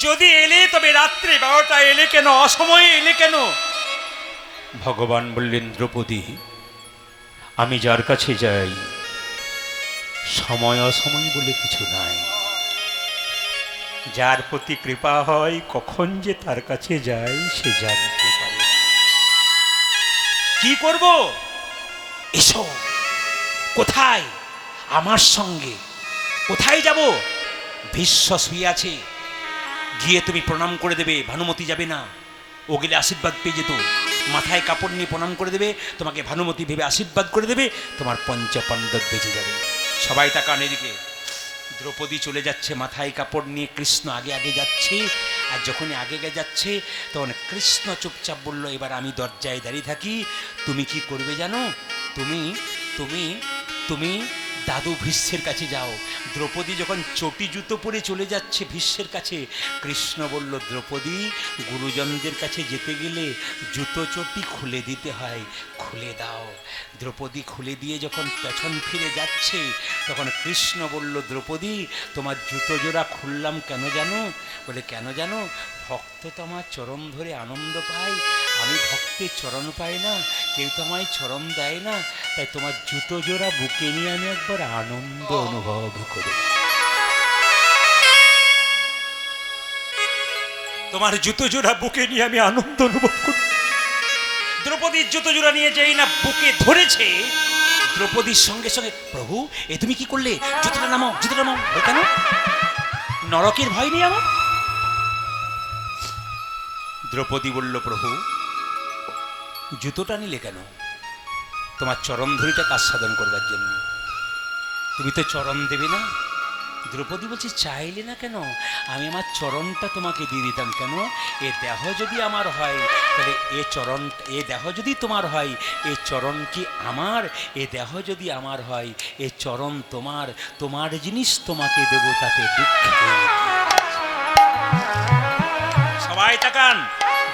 যদি এলে তবে রাত্রে 12টা এলে কেন, অসময়ে এলে কেন? ভগবান বললেন, দ্রৌপদী, আমি যার কাছে যাই সময় অসময় বলে কিছু নাই। যার প্রতি কৃপা হয় কখন যে তার কাছে যাই সে জানতে পারে না। কি করব? এসো। কোথায়? আমার সঙ্গে। কোথায় যাব? ভীষ্ম শুয়ে আছে, গিয়ে তুমি প্রণাম করে দেবে। ভানুমতি যাবে না, ও গেলে আশীর্বাদ পেয়ে যেত। মাথায় কাপড় নিয়ে প্রণাম করে দেবে, তোমাকে ভানুমতি ভেবে আশীর্বাদ করে দেবে, তোমার পঞ্চপাণ্ডব বেঁচে যাবে। সবাই তাকান এদিকে। দ্রৌপদী চলে যাচ্ছে মাথায় কাপড় নিয়ে, কৃষ্ণ আগে আগে যাচ্ছে। আর যখনই আগে যাচ্ছে তখন কৃষ্ণ চুপচাপ বলল, এবার আমি দরজায় দাঁড়িয়ে থাকি। তুমি কি করবে জানো? তুমি তুমি তুমি দাদু ভীষ্মের কাছে যাও। দ্রৌপদী যখন চটি জুতো পরে চলে যাচ্ছে ভীষ্মের কাছে, কৃষ্ণ বলল, দ্রৌপদী, গুরুজনদের কাছে যেতে গেলে জুতো চটি খুলে দিতে হয়, খুলে দাও। দ্রৌপদী খুলে দিয়ে যখন পেছন ফিরে যাচ্ছে তখন কৃষ্ণ বলল, দ্রৌপদী, তোমার জুতো জোড়া খুললাম কেন জানো? বলে, কেন জানো? ভক্ত তো আমার চরণ ধরে আনন্দ পায়, আমি ভক্তের চরণ পাই না, কেউ তো আমায় চরণ দেয় না, তাই তোমার জুতো জোড়া বুকে নিয়ে আমি একবার আনন্দ অনুভব করি। তোমার জুতো জোড়া বুকে নিয়ে আমি আনন্দ অনুভব করি। দ্রৌপদীর জুতো জোড়া নিয়ে যেই না বুকে ধরেছে, দ্রৌপদীর সঙ্গে সঙ্গে, প্রভু, এ তুমি কি করলে? জুতোটা নামাও, জুতোটা নামাও। কেন? নরকের ভয় নেই আমার? দ্রৌপদী বলল, প্রভু, জুতোটা নিলে কেন? তোমার চরণ ধরিটাকে আস্বাদন করবার জন্য। তুমি তো চরণ দেবে না। দ্রৌপদী বলছে, চাইলে না কেন? আমি আমার চরণটা তোমাকে দিয়ে দিতাম। কেন? এ দেহ যদি আমার হয় তাহলে এ দেহ যদি তোমার হয়, এ চরণ কি আমার? এ দেহ যদি আমার হয়, এ চরণ তোমার, তোমার জিনিস তোমাকে দেব, তাতে দুঃখে। সবাই তাকান।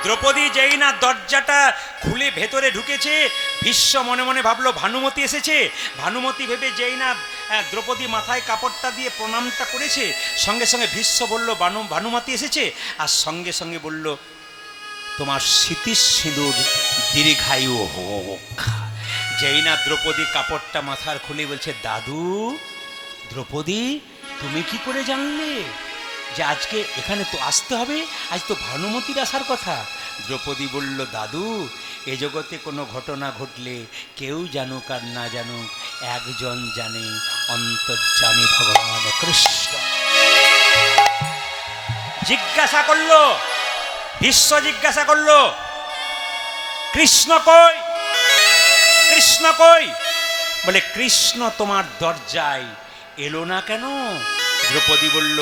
দ্রৌপদী যেই না দরজাটা খুলে ভেতরে ঢুকেছে, ভীষ্ম মনে মনে ভাবলো ভানুমতি এসেছে। ভানুমতি ভেবে যেই না দ্রৌপদী মাথায় কাপড়টা দিয়ে প্রণামটা করেছে, সঙ্গে সঙ্গে ভীষ্ম বলল, ভানুমতি এসেছে। আর সঙ্গে সঙ্গে বলল, তোমার স্মৃতি সিঁদুর দীর্ঘায়ু হোক। যেই না দ্রৌপদী কাপড়টা মাথার খুলে বলছে, দাদু, দ্রৌপদী, তুমি কি করে জানলে যে আজকে এখানে তো আসতে হবে? আজ তো ভানুমতির আসার কথা। দ্রৌপদী বলল, দাদু, এ জগতে কোনো ঘটনা ঘটলে কেউ জানুক আর না জানুক, একজন জানে, অন্তর্যামী ভগবান কৃষ্ণ। জিজ্ঞাসা করলো, ভীষ্ম জিজ্ঞাসা করলো, কৃষ্ণ কই? কৃষ্ণ কই? বলে, কৃষ্ণ তোমার দরজায় এলো না কেন? দ্রৌপদী বলল,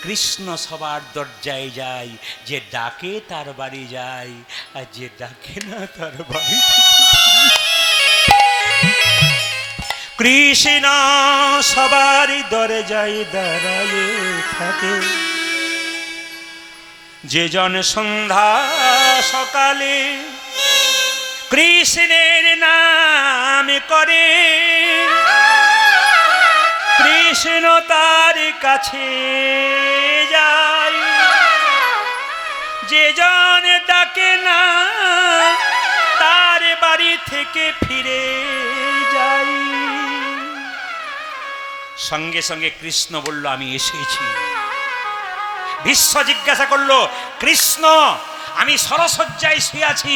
কৃষ্ণ সবার দরজায় যায়, যে ডাকে তার বাড়ি যায়, আর যে ডাকে না তার বাড়ি। কৃষ্ণ সবারই দরজায় দাঁড়ায়ে থাকে, যে জন সন্ধ্যা সকালে কৃষ্ণের নাম করে, কৃষ্ণ তার কাছে যায়, যে জন ডাকে না তার বাড়ি থেকে ফিরে যায়। সঙ্গে সঙ্গে কৃষ্ণ বলল, আমি এসেছি। ভীষ্ম জিজ্ঞাসা করলো, কৃষ্ণ, আমি সরসজ্জায় শুয়ে আছি,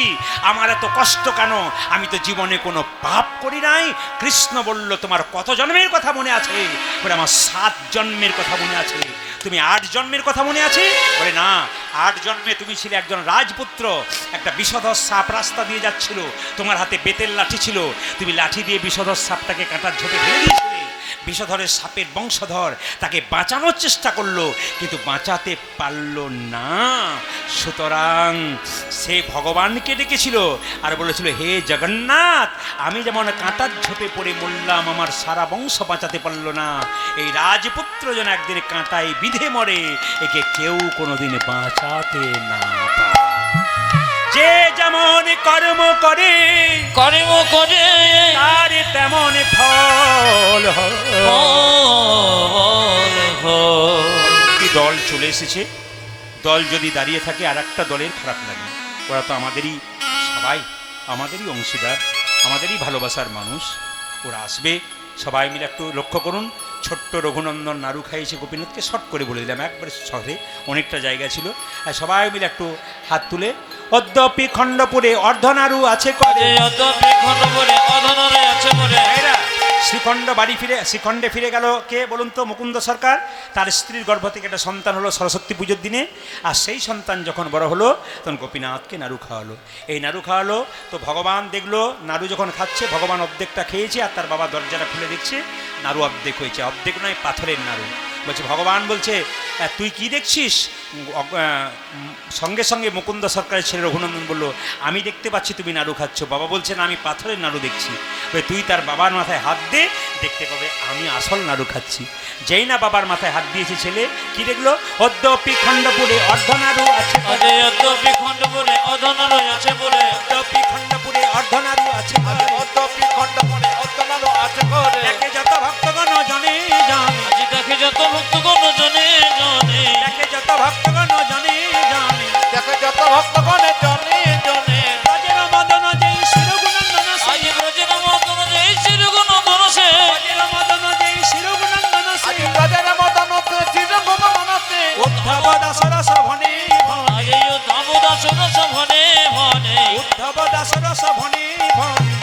আমার এত কষ্ট কেন? আমি তো জীবনে কোনো পাপ করি নাই। কৃষ্ণ বলল, তোমার কত জন্মের কথা মনে আছে? বলে, আমার 7 জন্মের কথা মনে আছে। তুমি 8 জন্মের কথা মনে আছে? বলে, না, 8 জন্মে তুমি ছিলে একজন রাজপুত্র। একটা বিষধর সাপ রাস্তা দিয়ে যাচ্ছিল, তোমার হাতে বেতের লাঠি ছিল, তুমি লাঠি দিয়ে বিষধর সাপটাকে কাঁটার ঝোপে ফেলে দিয়েছিলে। বিষধরের সাপের বংশধর তাকে বাঁচানোর চেষ্টা করলো, কিন্তু বাঁচাতে পারল না। সুতরাং সে ভগবানকে ডেকেছিল আর বলেছিল, হে জগন্নাথ, আমি যেমন কাঁটার ঝোপে পড়ে মরলাম, আমার সারা বংশ বাঁচাতে পারলো না, এই রাজপুত্র যেন একদিন কাঁটায় বিঁধে মরে, একে কেউ কোনোদিন বাঁচাতে না পারে। যে যেমন কর্ম করে, কর্ম করে তার তেমন ফল হয়। দল চলে এসেছে, দল যদি দাঁড়িয়ে থাকে আর একটা দলের খারাপ লাগে। ওরা তো আমাদেরই সবাই, আমাদেরই অংশীদার, আমাদেরই ভালোবাসার মানুষ। ওরা আসবে, সবাই মিলে একটু লক্ষ্য করুন। ছোট্ট রঘুনন্দন নাড়ু খাইয়েছে গোপীনাথকে, শর্ট করে বলে দিলাম, একবারে শহরে অনেকটা জায়গা ছিল। আর সবাই মিলে একটু হাত তুলে, অদ্যপি খণ্ডপুরে অর্ধনাড়ু আছে করে। অদ্যপি খণ্ডপুরে অর্ধনাড়ু আছে করে। ভাইরা, শ্রীখণ্ড বাড়ি ফিরে, শ্রীখণ্ডে ফিরে গেল কে বলুন তো? মুকুন্দ সরকার। তার স্ত্রীর গর্ভ থেকে একটা সন্তান হলো সরস্বতী পুজোর দিনে। আর সেই সন্তান যখন বড় হলো তখন গোপীনাথকে নাড়ু খাওয়ালো। এই নাড়ু খাওয়ালো তো ভগবান দেখলো নাড়ু যখন খাচ্ছে, ভগবান অর্ধেকটা খেয়েছে আর তার বাবা দরজাটা খুলে দেখছে নাড়ু অর্ধেক হয়েছে। অর্ধেক নয়, পাথরের নাড়ু। বলছে, ভগবান বলছে তুই কি দেখছিস? সঙ্গে সঙ্গে মুকুন্দ সরকারের ছেলে রঘুনন্দন বলল, আমি দেখতে পাচ্ছি তুমি নাড়ু খাচ্ছ। বাবা বলছে, না, আমি পাথরের নাড়ু দেখছি। তুই তার বাবার মাথায় হাত দে, দেখতে পাবে আমি আসল নাড়ু খাচ্ছি। যেই না বাবার মাথায় হাত দিয়েছে ছেলে, কি দেখলো? অদ্যপি খণ্ডপুরে অর্ধনাড়ু আছে করে। অদ্যপি খণ্ডপুরে অর্ধনাড়ু আছে করে। অদ্যপি খণ্ডপুরে অর্ধনাড়ু আছে করে। অদ্যপি খণ্ডপুরে অর্ধনাড়ু আছে করে। দেখে যত ভক্তগণ জনে জানে। আজ দেখে যত ভক্তগণ জনে জনে। দেখে যত ভক্তগণ জনে জানে। দেখে যত ভক্তগণে জনে জনে। ব্রজের মদন যেই শিরগুণন্দন সে। আজ ব্রজের মদন যেই শিরগুণন্দন সে। ব্রজের মদন যেই শিরগুণন্দন সে। আজ ব্রজের মদন চিরগুণ মনসে। উদ্ধব দাসরস ভনে ভনে। আজ উদ্ধব দাসরস ভনে ভনে। উদ্ধব দাসরস ভনে ভনে।